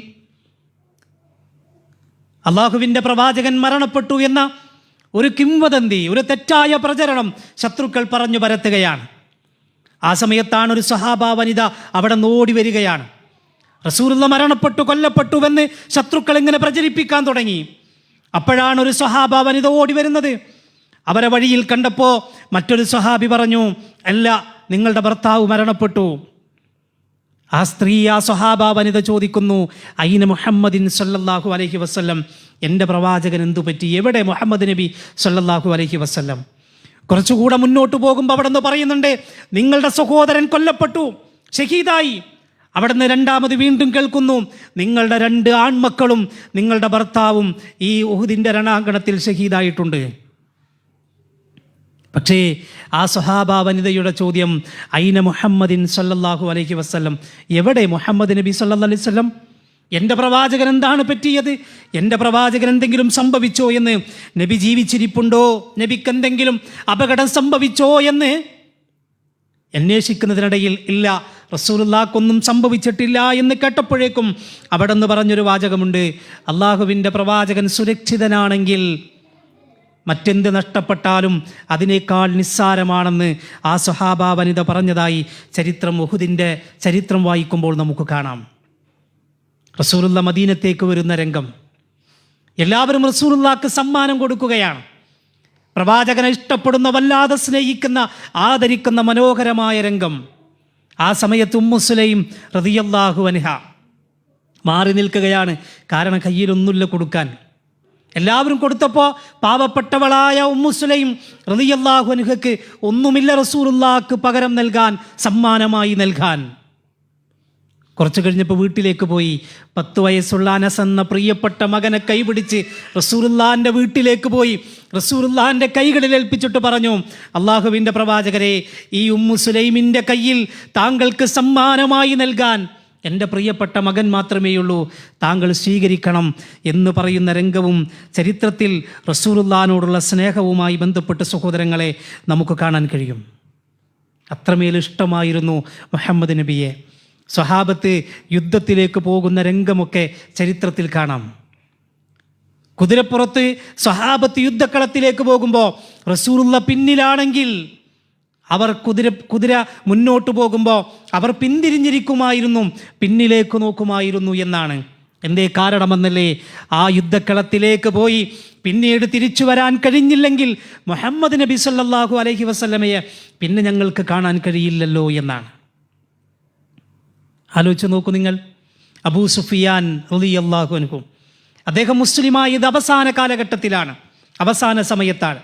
അള്ളാഹുവിൻ്റെ പ്രവാചകൻ മരണപ്പെട്ടു എന്ന ഒരു കിംവദന്തി, ഒരു തെറ്റായ പ്രചരണം ശത്രുക്കൾ പറഞ്ഞു പരത്തുകയാണ്. ആ സമയത്താണ് ഒരു സഹാബ വനിത അവിടെ നിന്ന് ഓടി വരികയാണ്. റസൂലുള്ളാഹി മരണപ്പെട്ടു, കൊല്ലപ്പെട്ടുവെന്ന് ശത്രുക്കൾ ഇങ്ങനെ പ്രചരിപ്പിക്കാൻ തുടങ്ങി. അപ്പോഴാണ് ഒരു സഹാബ വനിത ഓടി വരുന്നത്. അവരെ വഴിയിൽ കണ്ടപ്പോൾ മറ്റൊരു സഹാബി പറഞ്ഞു, അല്ല, നിങ്ങളുടെ ഭർത്താവ് മരണപ്പെട്ടു. ആ സ്ത്രീ, ആ സ്വഹാബ വനിത ചോദിക്കുന്നു, ഐന മുഹമ്മദിൻ സല്ലല്ലാഹു അലൈഹി വസല്ലം, എൻ്റെ പ്രവാചകൻ എന്തു പറ്റി, എവിടെ മുഹമ്മദ് നബി സല്ലല്ലാഹു അലൈഹി വസല്ലം? കുറച്ചുകൂടെ മുന്നോട്ട് പോകുമ്പോൾ അവിടെ നിന്ന് പറയുന്നുണ്ട്, നിങ്ങളുടെ സഹോദരൻ കൊല്ലപ്പെട്ടു, ഷഹീദായി. അവിടെ നിന്ന് രണ്ടാമത് വീണ്ടും കേൾക്കുന്നു, നിങ്ങളുടെ 2 ആൺമക്കളും നിങ്ങളുടെ ഭർത്താവും ഈ ഉഹുദിൻ്റെ രണാങ്കണത്തിൽ ഷഹീദായിട്ടുണ്ട്. പക്ഷേ ആ സ്വഹാബ വനിതയുടെ ചോദ്യം, ഐന മുഹമ്മദിൻ സല്ലല്ലാഹു അലൈഹി വസല്ലം, എവിടെ മുഹമ്മദ് നബി സല്ലല്ലാഹു അലൈഹി വസല്ലം? എൻ്റെ പ്രവാചകൻ എന്താണ് പറ്റിയത്? എൻ്റെ പ്രവാചകൻ എന്തെങ്കിലും സംഭവിച്ചോ എന്ന്, നബി ജീവിച്ചിരിപ്പുണ്ടോ, നബിക്ക് എന്തെങ്കിലും അപകടം സംഭവിച്ചോ എന്ന് അന്വേഷിക്കുന്നതിനിടയിൽ ഇല്ല, റസൂലുള്ളാഹിക്കൊന്നും സംഭവിച്ചിട്ടില്ല എന്ന് കേട്ടപ്പോഴേക്കും അവിടെ നിന്ന് പറഞ്ഞൊരു വാചകമുണ്ട്, അള്ളാഹുവിൻ്റെ പ്രവാചകൻ സുരക്ഷിതനാണെങ്കിൽ മറ്റെന്ത് നഷ്ടപ്പെട്ടാലും അതിനേക്കാൾ നിസ്സാരമാണെന്ന് ആ സ്വഹാബ വനിത പറഞ്ഞതായി ഉഹുദിൻ്റെ ചരിത്രം വായിക്കുമ്പോൾ നമുക്ക് കാണാം. റസൂലുള്ളാഹി മദീനത്തേക്ക് വരുന്ന രംഗം, എല്ലാവരും റസൂലുള്ളാഹിക്ക് സമ്മാനം കൊടുക്കുകയാണ്. പ്രവാചകനെ ഇഷ്ടപ്പെടുന്ന, വല്ലാതെ സ്നേഹിക്കുന്ന, ആദരിക്കുന്ന മനോഹരമായ രംഗം. ആ സമയത്ത് ഉമ്മു സുലൈം റളിയല്ലാഹു അൻഹ മാറി നിൽക്കുകയാണ്. കാരണം കയ്യിലൊന്നുമില്ല കൊടുക്കാൻ. എല്ലാവരും കൊടുത്തപ്പോൾ പാവപ്പെട്ടവളായ ഉമ്മു സുലൈം റളിയല്ലാഹു അൻഹയ്ക്ക് ഒന്നുമില്ല റസൂലുള്ളാഹിക്ക് പകരം നൽകാൻ, സമ്മാനമായി നൽകാൻ. കുറച്ച് കഴിഞ്ഞപ്പോൾ വീട്ടിലേക്ക് പോയി. 10 വയസ്സുള്ള അനസ് എന്ന പ്രിയപ്പെട്ട മകനെ കൈപിടിച്ച് റസൂലുള്ളാഹിൻ്റെ വീട്ടിലേക്ക് പോയി. റസൂലുള്ളാഹിൻ്റെ കൈകളിൽ ഏൽപ്പിച്ചിട്ട് പറഞ്ഞു, അള്ളാഹുവിൻ്റെ പ്രവാചകരെ, ഈ ഉമ്മു സുലൈമിൻ്റെ കയ്യിൽ താങ്കൾക്ക് സമ്മാനമായി നൽകാൻ എൻ്റെ പ്രിയപ്പെട്ട മകൻ മാത്രമേയുള്ളൂ, താങ്കൾ സ്വീകരിക്കണം എന്ന് പറയുന്ന രംഗവും ചരിത്രത്തിൽ റസൂലുള്ളാഹിനോടുള്ള സ്നേഹവുമായി ബന്ധപ്പെട്ട് സഹോദരങ്ങളെ നമുക്ക് കാണാൻ കഴിയും. അത്രമേൽ ഇഷ്ടമായിരുന്നു മുഹമ്മദ് നബിയെ. സ്വഹാബത്ത് യുദ്ധത്തിലേക്ക് പോകുന്ന രംഗമൊക്കെ ചരിത്രത്തിൽ കാണാം. കുതിരപ്പുറത്ത് സ്വഹാബത്ത് യുദ്ധക്കളത്തിലേക്ക് പോകുമ്പോൾ റസൂലുള്ള പിന്നിലാണെങ്കിൽ അവർ കുതിര മുന്നോട്ട് പോകുമ്പോൾ അവർ പിന്തിരിഞ്ഞിരിക്കുമായിരുന്നു, പിന്നിലേക്ക് നോക്കുമായിരുന്നു എന്നാണ്. എന്തേ കാരണമെന്നല്ലേ? ആ യുദ്ധക്കളത്തിലേക്ക് പോയി പിന്നീട് തിരിച്ചു വരാൻ കഴിഞ്ഞില്ലെങ്കിൽ മുഹമ്മദ് നബി സല്ലല്ലാഹു അലൈഹി വസല്ലമയെ പിന്നെ ഞങ്ങൾക്ക് കാണാൻ കഴിയില്ലല്ലോ എന്നാണ്. ആലോചിച്ച് നോക്കൂ നിങ്ങൾ. അബൂ സുഫിയാൻ റളിയല്ലാഹു അൻഹു, അദ്ദേഹം മുസ്ലിമായത് അവസാന കാലഘട്ടത്തിലാണ്, അവസാന സമയത്താണ്.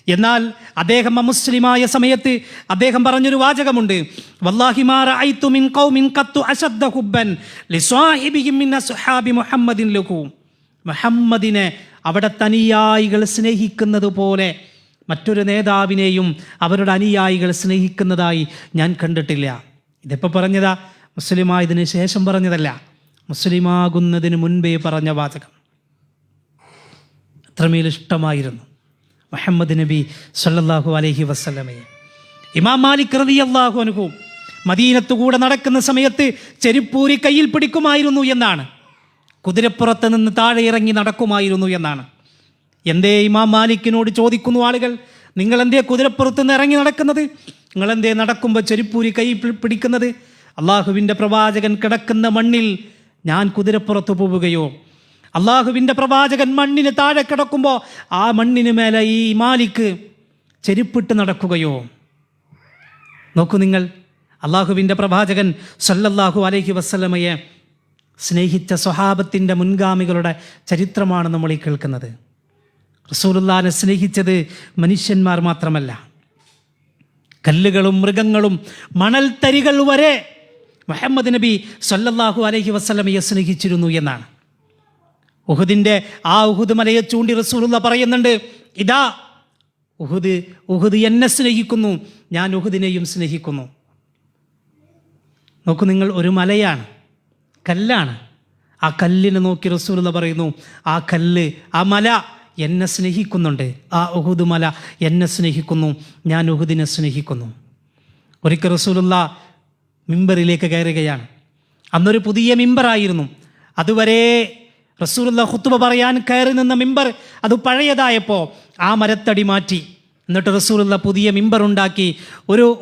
എന്നാൽ അദ്ദേഹം അമുസ്ലിമായ സമയത്ത് അദ്ദേഹം പറഞ്ഞൊരു വാചകമുണ്ട്, വല്ലാഹി മാ റഅയ്തു മിൻ ഖൗമിൻ ഖത്തു അശദ്ദ ഹുബ്ബൻ ലിസ്വാഹിബിഹിം മിൻ അസ്ഹാബി മുഹമ്മദിൻ ലഹു. മുഹമ്മദിനെ അവിടുത്തെ അനുയായികൾ സ്നേഹിക്കുന്നത് പോലെ മറ്റൊരു നേതാവിനെയും അവരുടെ അനുയായികൾ സ്നേഹിക്കുന്നതായി ഞാൻ കണ്ടിട്ടില്ല. ഇതിപ്പോൾ പറഞ്ഞതാ, മുസ്ലിമായതിനു ശേഷം പറഞ്ഞതല്ല, മുസ്ലിമാകുന്നതിന് മുൻപേ പറഞ്ഞ വാചകം. അത്രമേൽ ഇഷ്ടമായിരുന്നു മുഹമ്മദ് നബി സല്ലല്ലാഹു അലൈഹി വസല്ലമയെ. ഇമാം മാലിക് റളിയല്ലാഹു അൻഹു മദീനത്തു കൂടെ നടക്കുന്ന സമയത്ത് ചെരുപ്പൂരി കയ്യിൽ പിടിക്കുമായിരുന്നു എന്നാണ്. കുതിരപ്പുറത്ത് നിന്ന് താഴെ ഇറങ്ങി നടക്കുമായിരുന്നു എന്നാണ്. എന്തേ ഇമാം മാലിക്കിനോട് ചോദിക്കുന്നു ആളുകൾ, നിങ്ങളെന്തേ കുതിരപ്പുറത്ത് നിന്ന് ഇറങ്ങി നടക്കുന്നത്? നിങ്ങളെന്തേ നടക്കുമ്പോൾ ചെരുപ്പൂരി കയ്യിൽ പിടിക്കുന്നത്? അള്ളാഹുവിൻ്റെ പ്രവാചകൻ കിടക്കുന്ന മണ്ണിൽ ഞാൻ കുതിരപ്പുറത്ത് പോവുകയോ? അള്ളാഹുവിൻ്റെ പ്രവാചകൻ മണ്ണിന് താഴെ കിടക്കുമ്പോൾ ആ മണ്ണിന് മേലെ ഈ മാലിക്ക് ചെരുപ്പിട്ട് നടക്കുകയോ? നോക്കൂ നിങ്ങൾ, അള്ളാഹുവിൻ്റെ പ്രവാചകൻ സല്ലല്ലാഹു അലൈഹി വസല്ലമയെ സ്നേഹിച്ച സ്വഹാബത്തിൻ്റെ മുൻഗാമികളുടെ ചരിത്രമാണ് നമ്മൾ ഈ കേൾക്കുന്നത്. റസൂലുള്ളാഹിനെ സ്നേഹിച്ചത് മനുഷ്യന്മാർ മാത്രമല്ല, കല്ലുകളും മൃഗങ്ങളും മണൽത്തരികൾ വരെ മുഹമ്മദ് നബി സല്ലല്ലാഹു അലൈഹി വസല്ലമയെ സ്നേഹിച്ചിരുന്നു എന്നാണ്. ഉഹുദ് മലയെ ചൂണ്ടി റസൂലുള്ള പറയുന്നുണ്ട്, ഇതാ ഉഹുദ് എന്നെ സ്നേഹിക്കുന്നു, ഞാൻ ഉഹുദിനെയും സ്നേഹിക്കുന്നു. നോക്കൂ നിങ്ങൾ, ഒരു മലയാണ്, കല്ലാണ്. ആ കല്ലിനെ നോക്കി റസൂലുള്ള പറയുന്നു, ആ കല്ല്, ആ മല എന്നെ സ്നേഹിക്കുന്നുണ്ട്, ആ ഉഹുദ് മല എന്നെ സ്നേഹിക്കുന്നു, ഞാൻ ഉഹുദിനെ സ്നേഹിക്കുന്നു. ഒരിക്കൽ റസൂലുള്ള മിമ്പറിലേക്ക് കയറുകയാണ്. അന്നൊരു പുതിയ മിമ്പറായിരുന്നു. അതുവരെ റസൂലുള്ള ഖുത്ബ പറയാൻ കയറി നിന്ന മിമ്പർ അത് പഴയതായപ്പോൾ ആ മരത്തടി മാറ്റി. എന്നിട്ട് റസൂലുള്ള പുതിയ മിമ്പർ ഉണ്ടാക്കി.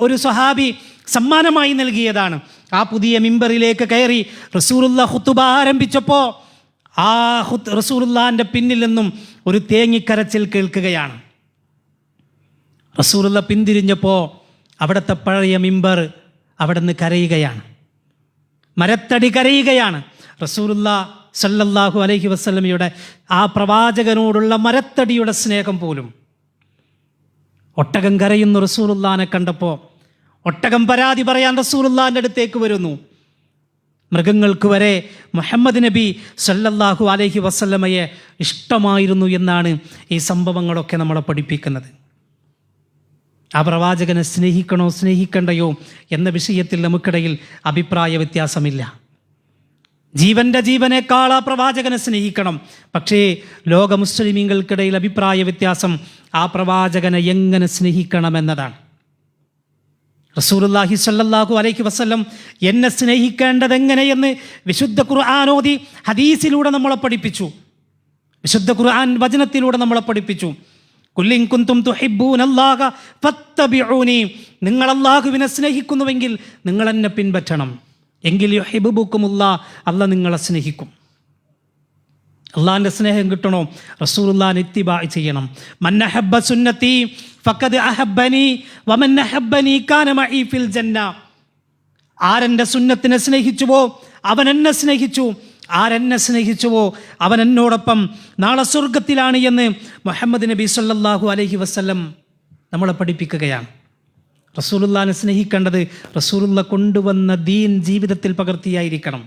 ഒരു സ്വഹാബി സമ്മാനമായി നൽകിയതാണ്. ആ പുതിയ മിമ്പറിലേക്ക് കയറി റസൂലുള്ള ഖുത്ബ ആരംഭിച്ചപ്പോൾ ആ റസൂലുള്ളാഹിൻ്റെ പിന്നിൽ നിന്നും ഒരു തേങ്ങിക്കരച്ചിൽ കേൾക്കുകയാണ്. റസൂലുള്ള പിന്തിരിഞ്ഞപ്പോൾ അവിടുത്തെ പഴയ മിമ്പർ അവിടെ നിന്ന് കരയുകയാണ്, മരത്തടി കരയുകയാണ്. റസൂലുള്ളാഹി സല്ലല്ലാഹു അലൈഹി വസല്ലമയുടെ ആ പ്രവാചകനോടുള്ള മരത്തടിയുടെ സ്നേഹം പോലും. ഒട്ടകം കരയുന്നു റസൂലുള്ളാഹിനെ കണ്ടപ്പോൾ. ഒട്ടകം പരാതി പറയാൻ റസൂലുള്ളാഹിൻ്റെ അടുത്തേക്ക് വരുന്നു. മൃഗങ്ങൾക്ക് വരെ മുഹമ്മദ് നബി സല്ലല്ലാഹു അലൈഹി വസല്ലമയെ ഇഷ്ടമായിരുന്നു എന്നാണ് ഈ സംഭവങ്ങളൊക്കെ നമ്മളെ പഠിപ്പിക്കുന്നത്. ആ പ്രവാചകനെ സ്നേഹിക്കണോ സ്നേഹിക്കണ്ടയോ എന്ന വിഷയത്തിൽ നമുക്കിടയിൽ അഭിപ്രായ വ്യത്യാസമില്ല. ജീവനേക്കാൾ ആ പ്രവാചകനെ സ്നേഹിക്കണം. പക്ഷേ ലോക മുസ്ലിമീങ്ങൾക്കിടയിൽ അഭിപ്രായ വ്യത്യാസം ആ പ്രവാചകനെ എങ്ങനെ സ്നേഹിക്കണമെന്നതാണ്. റസൂലുള്ളാഹി സ്വല്ലല്ലാഹു അലൈഹി വസല്ലം എന്നെ സ്നേഹിക്കേണ്ടത് എങ്ങനെയെന്ന് വിശുദ്ധ ഖുർആൻ ഓതി ഹദീസിലൂടെ നമ്മളെ പഠിപ്പിച്ചു. വിശുദ്ധ ഖുർആൻ വചനത്തിലൂടെ നമ്മളെ പഠിപ്പിച്ചു. ഖുൽ ഇൻ കുൻതും തുഹിബ്ബൂനല്ലാഹ ഫത്തബിഊനി, നിങ്ങൾ അല്ലാഹുവിനെ സ്നേഹിക്കുന്നുവെങ്കിൽ നിങ്ങൾ എന്നെ പിൻപറ്റണം, എങ്കിൽ യുഹിബ്ബുക്കുമുല്ലാഹ്, അല്ലാഹ് നിങ്ങളെ സ്നേഹിക്കും. അള്ളാഹിൻ്റെ സ്നേഹം കിട്ടണോ? റസൂലുള്ളാഹിനെ ഇത്തിബാ ചെയ്യണം. മൻ അഹബ്ബ സുന്നത്തി ഫഖദ് അഹബ്ബനി വമൻ അഹബ്ബനി കാന മഈ ഫിൽ ജന്ന. ആരെൻ്റെ സുന്നത്തിനെ സ്നേഹിച്ചുവോ അവൻ എന്നെ സ്നേഹിച്ചു, ആരെന്നെ സ്നേഹിച്ചുവോ അവൻ എന്നോടൊപ്പം നാളെ സ്വർഗത്തിലാണ് എന്ന് മുഹമ്മദ് നബി സല്ലല്ലാഹു അലൈഹി വസല്ലം നമ്മളെ പഠിപ്പിക്കുകയാണ്. റസൂലുള്ളാഹിനെ സ്നേഹിക്കേണ്ടത് റസൂലുള്ള കൊണ്ടുവന്ന ദീൻ ജീവിതത്തിൽ പകർത്തിയായിരിക്കണം.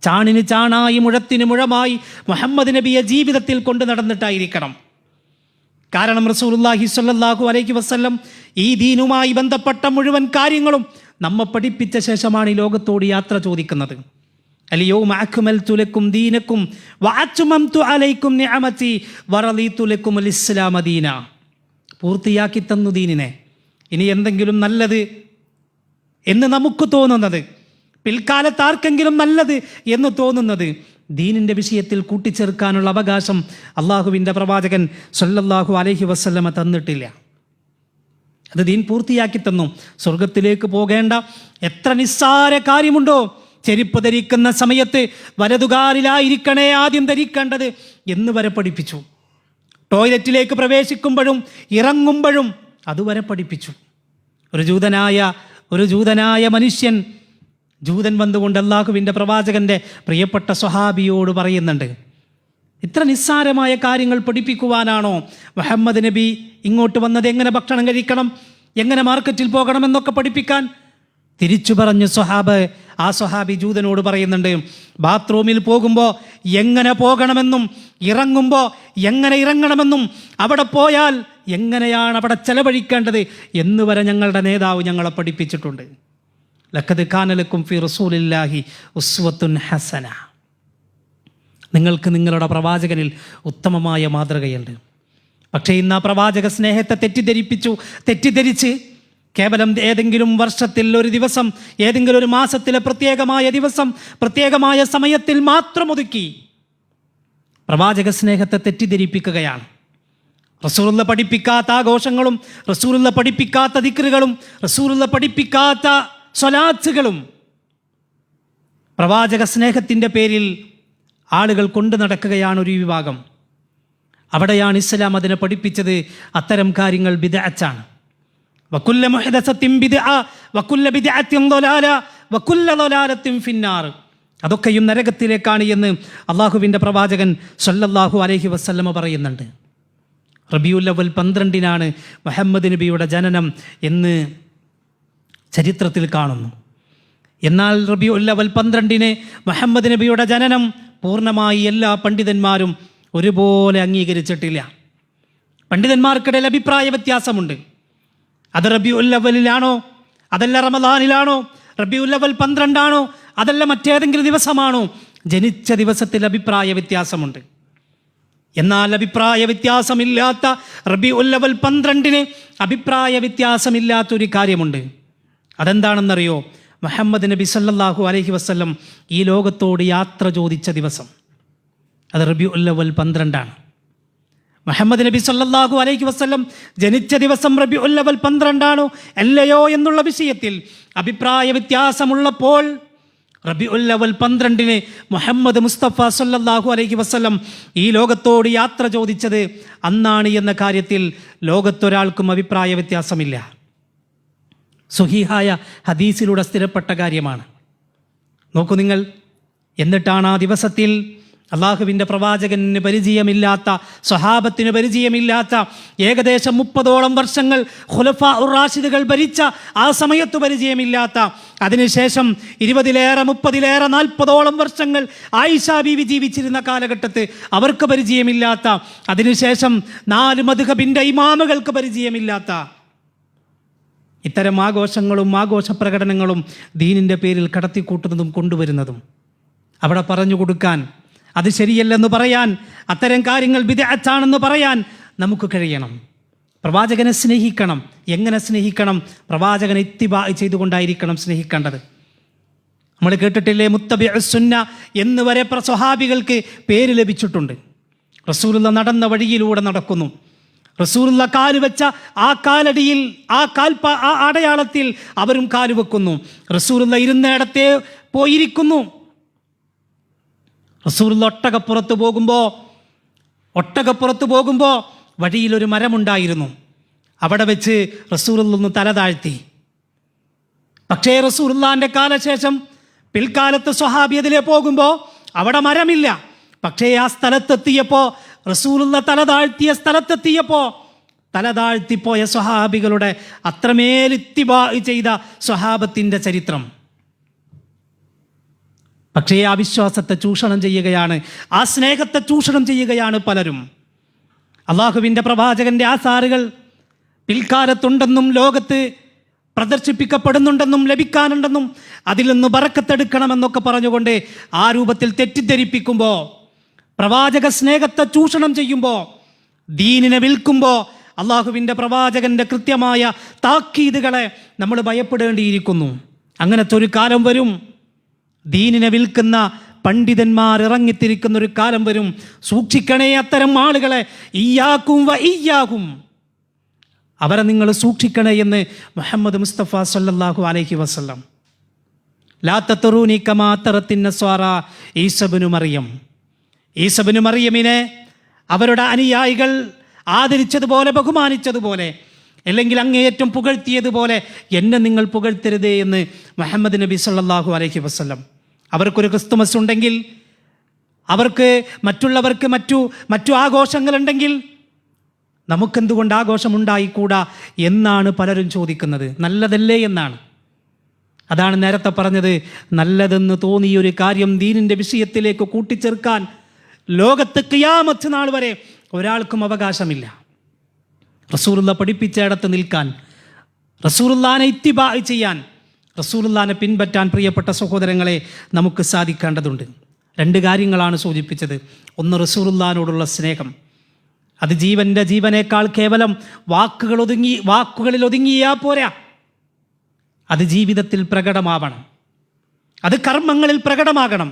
ചാണിന് ചാണായി മുഴത്തിന് മുഴമായി മുഹമ്മദ് നബിയെ ജീവിതത്തിൽ കൊണ്ടു നടന്നിട്ടായിരിക്കണം. കാരണം റസൂലുള്ളാഹി സ്വല്ലല്ലാഹു അലൈഹി വസല്ലം ഈ ദീനുമായി ബന്ധപ്പെട്ട മുഴുവൻ കാര്യങ്ങളും നമ്മെ പഠിപ്പിച്ച ശേഷമാണ് ഈ ലോകത്തോട് യാത്ര ചോദിക്കുന്നത്. അൽയൗമ അക്മൽതു ലക്കും ദീനക്കും വഅത്മംതു അലൈക്കും നിഅമതി വറളീതു ലക്കുമുൽ ഇസ്ലാമ ദീന. പൂർത്തിയാക്കി തന്നു ദീനിനെ. ഇനി എന്തെങ്കിലും നല്ലത് എന്ന് നമുക്ക് തോന്നുന്നത്, പിൽക്കാലത്ത് ആർക്കെങ്കിലും നല്ലത് എന്ന് തോന്നുന്നത് ദീനിൻ്റെ വിഷയത്തിൽ കൂട്ടിച്ചേർക്കാനുള്ള അവകാശം അള്ളാഹുവിൻ്റെ പ്രവാചകൻ സല്ലല്ലാഹു അലൈഹി വസല്ലമ തന്നിട്ടില്ല. അത് ദീൻ പൂർത്തിയാക്കി തന്നു. സ്വർഗത്തിലേക്ക് പോകേണ്ട എത്ര നിസ്സാര കാര്യമുണ്ടോ, ചെരുപ്പ് ധരിക്കുന്ന സമയത്ത് വലതുകാലിലായിരിക്കണേ ആദ്യം ധരിക്കേണ്ടത് എന്ന് വരെ പഠിപ്പിച്ചു. ടോയ്ലറ്റിലേക്ക് പ്രവേശിക്കുമ്പോഴും ഇറങ്ങുമ്പോഴും അതുവരെ പഠിപ്പിച്ചു. ഒരു ജൂതനായ മനുഷ്യൻ, ജൂതൻ വന്നുകൊണ്ട് അള്ളാഹുവിൻ്റെ പ്രവാചകൻ്റെ പ്രിയപ്പെട്ട സ്വഹാബിയോട് പറയുന്നുണ്ട്, ഇത്ര നിസ്സാരമായ കാര്യങ്ങൾ പഠിപ്പിക്കുവാനാണോ മുഹമ്മദ് നബി ഇങ്ങോട്ട് വന്നത്? എങ്ങനെ ഭക്ഷണം കഴിക്കണം, എങ്ങനെ മാർക്കറ്റിൽ പോകണം എന്നൊക്കെ പഠിപ്പിക്കാൻ. തിരിച്ചു പറഞ്ഞു ആ സ്വഹാബി ജൂതനോട് പറയുന്നുണ്ട്, ബാത്റൂമിൽ പോകുമ്പോൾ എങ്ങനെ പോകണമെന്നും ഇറങ്ങുമ്പോൾ എങ്ങനെ ഇറങ്ങണമെന്നും അവിടെ പോയാൽ എങ്ങനെയാണ് അവിടെ ചെലവഴിക്കേണ്ടത് എന്ന് വരെ ഞങ്ങളുടെ നേതാവ് ഞങ്ങളെ പഠിപ്പിച്ചിട്ടുണ്ട്. ലഖദ് കാന ലക്കും ഫീ റസൂലില്ലാഹി ഉസ്വത്തുൻ ഹസന. നിങ്ങൾക്ക് നിങ്ങളുടെ പ്രവാചകനിൽ ഉത്തമമായ മാതൃകയുണ്ട്. പക്ഷേ ഇന്ന് ആ പ്രവാചക സ്നേഹത്തെ തെറ്റിദ്ധരിച്ച് കേവലം ഏതെങ്കിലും വർഷത്തിൽ ഒരു ദിവസം, ഏതെങ്കിലും ഒരു മാസത്തിലെ പ്രത്യേകമായ ദിവസം, പ്രത്യേകമായ സമയത്തിൽ മാത്രം ഒതുക്കി പ്രവാചക സ്നേഹത്തെ തെറ്റിദ്ധരിപ്പിക്കുകയാണ്. റസൂലുള്ള പഠിപ്പിക്കാത്ത ആഘോഷങ്ങളും റസൂലുള്ള പഠിപ്പിക്കാത്ത ദിക്റുകളും റസൂലുള്ള പഠിപ്പിക്കാത്ത സ്വലാത്തുകളും പ്രവാചക സ്നേഹത്തിൻ്റെ പേരിൽ ആളുകൾ കൊണ്ടു നടക്കുകയാണ് ഒരു വിഭാഗം. അവിടെയാണ് ഇസ്ലാം അതിനെ പഠിപ്പിച്ചത്. അത്തരം കാര്യങ്ങൾ ബിദ്അത്താണ്. വകുല്ല മുഹ്ദസത്തിൻ ബിദ്അ വകുല്ല ബിദ്അത്തിൻ ളലാല വകുല്ല ളലാലത്തിൻ ഫിന്നാർ. അതൊക്കെയും നരകത്തിലേക്കാണ് എന്ന് അള്ളാഹുവിൻ്റെ പ്രവാചകൻ സല്ലല്ലാഹു അലൈഹി വസല്ലമ പറയുന്നുണ്ട്. റബീഉൽ അവ്വൽ 12 മുഹമ്മദ് നബിയുടെ ജനനം എന്ന് ചരിത്രത്തിൽ കാണുന്നു. എന്നാൽ റബീഉൽ അവ്വൽ 12 മുഹമ്മദ് നബിയുടെ ജനനം പൂർണ്ണമായി എല്ലാ പണ്ഡിതന്മാരും ഒരുപോലെ അംഗീകരിച്ചിട്ടില്ല. പണ്ഡിതന്മാർക്കിടയിൽ അഭിപ്രായ വ്യത്യാസമുണ്ട്. അത് റബീഉൽ അവ്വലിലാണോ, അതല്ല റമദാനിലാണോ, റബീഉൽ അവ്വൽ 12 അതല്ല മറ്റേതെങ്കിലും ദിവസമാണോ? ജനിച്ച ദിവസത്തിൽ അഭിപ്രായ വ്യത്യാസമുണ്ട്. എന്നാൽ അഭിപ്രായ വ്യത്യാസമില്ലാത്ത റബീഉൽ അവ്വൽ 12 അഭിപ്രായ വ്യത്യാസമില്ലാത്തൊരു കാര്യമുണ്ട്. അതെന്താണെന്നറിയോ? മുഹമ്മദ് നബി സല്ലല്ലാഹു അലൈഹി വസല്ലം ഈ ലോകത്തോട് യാത്ര ചോദിച്ച ദിവസം. അത് റബീഉൽ അവ്വൽ 12. മുഹമ്മദ് നബി സല്ലല്ലാഹു അലൈഹി വസല്ലം ജനിച്ച ദിവസം റബീഉൽ അവ്വൽ 12 അല്ലയോ എന്നുള്ള വിഷയത്തിൽ അഭിപ്രായ വ്യത്യാസമുള്ളപ്പോൾ റബീഉൽ അവ്വൽ 12 മുഹമ്മദ് മുസ്തഫ സല്ലല്ലാഹു അലൈഹി വസല്ലം ഈ ലോകത്തോട് യാത്ര ചോദിച്ചത് അന്നാണ് എന്ന കാര്യത്തിൽ ലോകത്തൊരാൾക്കും അഭിപ്രായ വ്യത്യാസമില്ല. സ്വഹീഹായ ഹദീസിലൂടെ സ്ഥിരപ്പെട്ട കാര്യമാണ്. നോക്കൂ നിങ്ങൾ, എന്നിട്ടാണ് ആ ദിവസത്തിൽ അള്ളാഹുവിൻ്റെ പ്രവാചകന് പരിചയമില്ലാത്ത, സ്വഹാബത്തിന് പരിചയമില്ലാത്ത, ഏകദേശം 30ഓളം വർഷങ്ങൾ ഖുലഫാ റാഷിദുകൾ ഭരിച്ച ആ സമയത്ത് പരിചയമില്ലാത്ത, അതിനുശേഷം 20-ലേറെ 30-ലേറെ 40ഓളം വർഷങ്ങൾ ആയിഷ ബീവി ജീവിച്ചിരുന്ന കാലഘട്ടത്ത് അവർക്ക് പരിചയമില്ലാത്ത, അതിനുശേഷം 4 മദ്ഹബിൻ്റെ ഇമാമുകൾക്ക് പരിചയമില്ലാത്ത ഇത്തരം ആഘോഷങ്ങളും ആഘോഷ പ്രകടനങ്ങളും ദീനിൻ്റെ പേരിൽ കടത്തിക്കൂട്ടുന്നതും കൊണ്ടുവരുന്നതും അവിടെ പറഞ്ഞു കൊടുക്കാൻ, അത് ശരിയല്ലെന്ന് പറയാൻ, അത്തരം കാര്യങ്ങൾ ബിദ്അത്താണെന്ന് പറയാൻ നമുക്ക് കഴിയണം. പ്രവാചകനെ സ്നേഹിക്കണം. എങ്ങനെ സ്നേഹിക്കണം? പ്രവാചകനെ ഇത്തിബാ ചെയ്തുകൊണ്ടായിരിക്കണം സ്നേഹിക്കേണ്ടത്. നമ്മൾ കേട്ടിട്ടില്ലേ, മുത്തബിഉസ് സുന്ന എന്ന് വരെ സ്വഹാബികൾക്ക് പേര് ലഭിച്ചിട്ടുണ്ട്. റസൂലുള്ള നടന്ന വഴിയിലൂടെ നടക്കുന്നു. റസൂലുള്ള കാലുവെച്ച ആ കാലടിയിൽ, ആ അടയാളത്തിൽ അവരും കാലുവെക്കുന്നു. റസൂലുള്ള ഇരുന്നിടത്തെ പോയിരിക്കുന്നു. റസൂലുള്ള ഒട്ടകപ്പുറത്ത് പോകുമ്പോൾ വഴിയിലൊരു മരമുണ്ടായിരുന്നു. അവിടെ വെച്ച് റസൂലുള്ള ഒന്ന് തല താഴ്ത്തി. പക്ഷേ റസൂലുള്ളാഹിൻ്റെ കാലശേഷം പിൽക്കാലത്ത് സ്വഹാബി അതിലെ പോകുമ്പോൾ അവിടെ മരമില്ല. പക്ഷേ ആ സ്ഥലത്തെത്തിയപ്പോൾ, റസൂലുള്ള തലതാഴ്ത്തിയ സ്ഥലത്തെത്തിയപ്പോൾ, തലതാഴ്ത്തിപ്പോയ സ്വഹാബികളുടെ അത്രമേൽ ഇത്തിബാ ചെയ്ത സ്വഹാബത്തിൻ്റെ ചരിത്രം. പക്ഷേ ആ വിശ്വാസത്തെ ചൂഷണം ചെയ്യുകയാണ്, ആ സ്നേഹത്തെ ചൂഷണം ചെയ്യുകയാണ് പലരും. അള്ളാഹുവിൻ്റെ പ്രവാചകൻ്റെ ആസാറുകൾ പിൽക്കാലത്തുണ്ടെന്നും ലോകത്ത് പ്രദർശിപ്പിക്കപ്പെടുന്നുണ്ടെന്നും ലഭിക്കാനുണ്ടെന്നും അതിൽ നിന്ന് ബറക്കത്തെടുക്കണമെന്നൊക്കെ പറഞ്ഞുകൊണ്ട് ആ രൂപത്തിൽ തെറ്റിദ്ധരിപ്പിക്കുമ്പോൾ, പ്രവാചക സ്നേഹത്തെ ചൂഷണം ചെയ്യുമ്പോൾ, ദീനിനെ വിൽക്കുമ്പോൾ അള്ളാഹുവിൻ്റെ പ്രവാചകൻ്റെ കൃത്യമായ താക്കീതുകളെ നമ്മൾ ഭയപ്പെടേണ്ടിയിരിക്കുന്നു. അങ്ങനത്തെ ഒരു കാലം വരും. ദീനിനെ വിൽക്കുന്ന പണ്ഡിതന്മാർ ഇറങ്ങിത്തിരിക്കുന്ന ഒരു കാലം വരും. സൂക്ഷിക്കണേ അത്തരം ആളുകളെ. ഇയ്യാക്കും വ ഇയ്യാകും, അവരെ നിങ്ങൾ സൂക്ഷിക്കണേ എന്ന് മുഹമ്മദ് മുസ്തഫ സല്ലല്ലാഹു അലൈഹി വസല്ലം. ലാ തത്റൂനി കമാ തറത്തിൻ നസ്വാറ ഈസബ്നു മറിയം. ഈസബ്നു മറിയമിനെ അവരുടെ അനുയായികൾ ആദരിച്ചതുപോലെ, ബഹുമാനിച്ചതുപോലെ, അല്ലെങ്കിൽ അങ്ങേയറ്റം പുകഴ്ത്തിയതുപോലെ എന്നെ നിങ്ങൾ പുകഴ്ത്തരുതേ എന്ന് മുഹമ്മദ് നബി സല്ലല്ലാഹു അലൈഹി വസല്ലം. അവർക്കൊരു ക്രിസ്തുമസ് ഉണ്ടെങ്കിൽ, അവർക്ക് മറ്റുള്ളവർക്ക് മറ്റു ആഘോഷങ്ങളുണ്ടെങ്കിൽ നമുക്കെന്തുകൊണ്ട് ആഘോഷമുണ്ടായിക്കൂടാ എന്നാണ് പലരും ചോദിക്കുന്നത്. നല്ലതല്ലേ എന്നാണ്. അതാണ് നേരത്തെ പറഞ്ഞത്, നല്ലതെന്ന് തോന്നിയൊരു കാര്യം ദീനിൻ്റെ വിഷയത്തിലേക്ക് കൂട്ടിച്ചേർക്കാൻ ലോകത്ത് ഖിയാമത്ത് നാൾ വരെ ഒരാൾക്കും അവകാശമില്ല. റസൂലുള്ള പഠിപ്പിച്ചിടത്ത് നിൽക്കാൻ, റസൂലുള്ളാനെ ഇത്തിബാ ചെയ്യാൻ, റസൂലുള്ളാനെ പിൻപറ്റാൻ പ്രിയപ്പെട്ട സഹോദരങ്ങളെ നമുക്ക് സാധിക്കേണ്ടതുണ്ട്. 2 കാര്യങ്ങളാണ് സൂചിപ്പിച്ചത്. ഒന്ന്, റസൂലുള്ളാനോടുള്ള സ്നേഹം. അത് ജീവനേക്കാൾ കേവലം വാക്കുകളിൽ ഒതുങ്ങിയാൽ പോരാ. അത് ജീവിതത്തിൽ പ്രകടമാവണം. അത് കർമ്മങ്ങളിൽ പ്രകടമാകണം.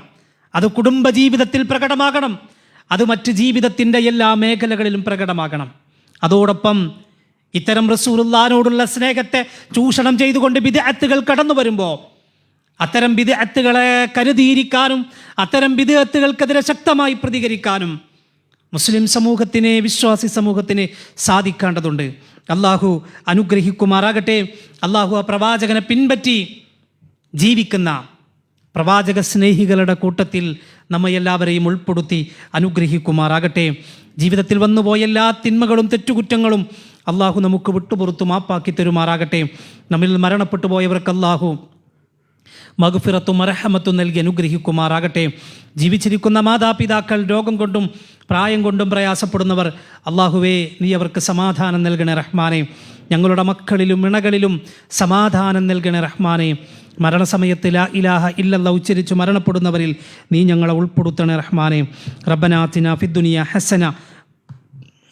അത് കുടുംബ ജീവിതത്തിൽ പ്രകടമാകണം. അത് മറ്റ് ജീവിതത്തിൻ്റെ എല്ലാ മേഖലകളിലും പ്രകടമാകണം. അതോടൊപ്പം ഇത്തരം റസൂലുള്ളാഹിനോടുള്ള സ്നേഹത്തെ ചൂഷണം ചെയ്തുകൊണ്ട് ബിദ്അത്തുകൾ കടന്നു വരുമ്പോൾ അത്തരം ബിദ്അത്തുകളെ കരുതിയിരിക്കാനും അത്തരം ബിദ്അത്തുകൾക്കെതിരെ ശക്തമായി പ്രതികരിക്കാനും മുസ്ലിം സമൂഹത്തിന്, വിശ്വാസി സമൂഹത്തിന് സാധിക്കേണ്ടതുണ്ട്. അള്ളാഹു അനുഗ്രഹിക്കുമാറാകട്ടെ. അള്ളാഹു ആ പ്രവാചകനെ പിൻപറ്റി ജീവിക്കുന്ന പ്രവാചക സ്നേഹികളുടെ കൂട്ടത്തിൽ നമ്മയെല്ലാവരെയും ഉൾപ്പെടുത്തി അനുഗ്രഹിക്കുമാറാകട്ടെ. ജീവിതത്തിൽ വന്നുപോയ എല്ലാ തിന്മകളും തെറ്റുകുറ്റങ്ങളും അള്ളാഹു നമുക്ക് വിട്ടുപുറത്തു മാപ്പാക്കി തരുമാറാകട്ടെ. നമ്മിൽ മരണപ്പെട്ടു പോയവർക്ക് അള്ളാഹു മഗ്ഫിറത്തും മർഹമത്തും നൽകി അനുഗ്രഹിക്കുമാറാകട്ടെ. ജീവിച്ചിരിക്കുന്ന മാതാപിതാക്കൾ, രോഗം കൊണ്ടും പ്രായം കൊണ്ടും പ്രയാസപ്പെടുന്നവർ, അള്ളാഹുവേ നീ അവർക്ക് സമാധാനം നൽകണേ റഹ്മാനെ. ഞങ്ങളുടെ മക്കളിലും ഇണകളിലും സമാധാനം നൽകണേ റഹ്മാനെ. മരണസമയത്ത് ലാ ഇലാഹ ഇല്ലല്ലാഹ് ഉച്ചരിച്ചു മരണപ്പെടുന്നവരിൽ നീ ഞങ്ങളെ ഉൾപ്പെടുത്തണേ റഹ്മാനെ. റബ്ബനാ ആതിനാ ഫിദ്ദുനിയ ഹസന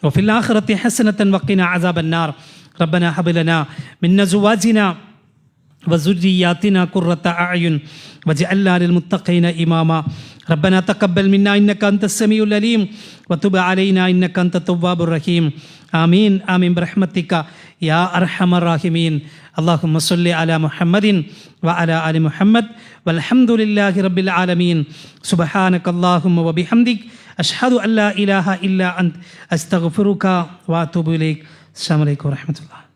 വഫിൽ ആഖിറതി ഹസനതൻ വഖിനാ അസാബന്നാർ. റബ്ബനാ ഹബ് ലനാ മിൻ അസ്വാജിനാ വസുർരിയാതിനാ ഖുർറത അഅ്യുൻ വജഅൽനാ ലിൽമുത്തഖീന ഇമാമാ. ربنا تقبل منا إنك أنت السميع العليم وتب علينا إنك أنت التواب الرحيم. آمين آمين برحمتك يا أرحم الراحمين. اللهم صل على محمد وعلى آل محمد والحمد لله رب العالمين. سبحانك اللهم وبحمدك أشهد أن لا إله إلا أنت أستغفرك وأتوب إليك. السلام عليكم ورحمة الله.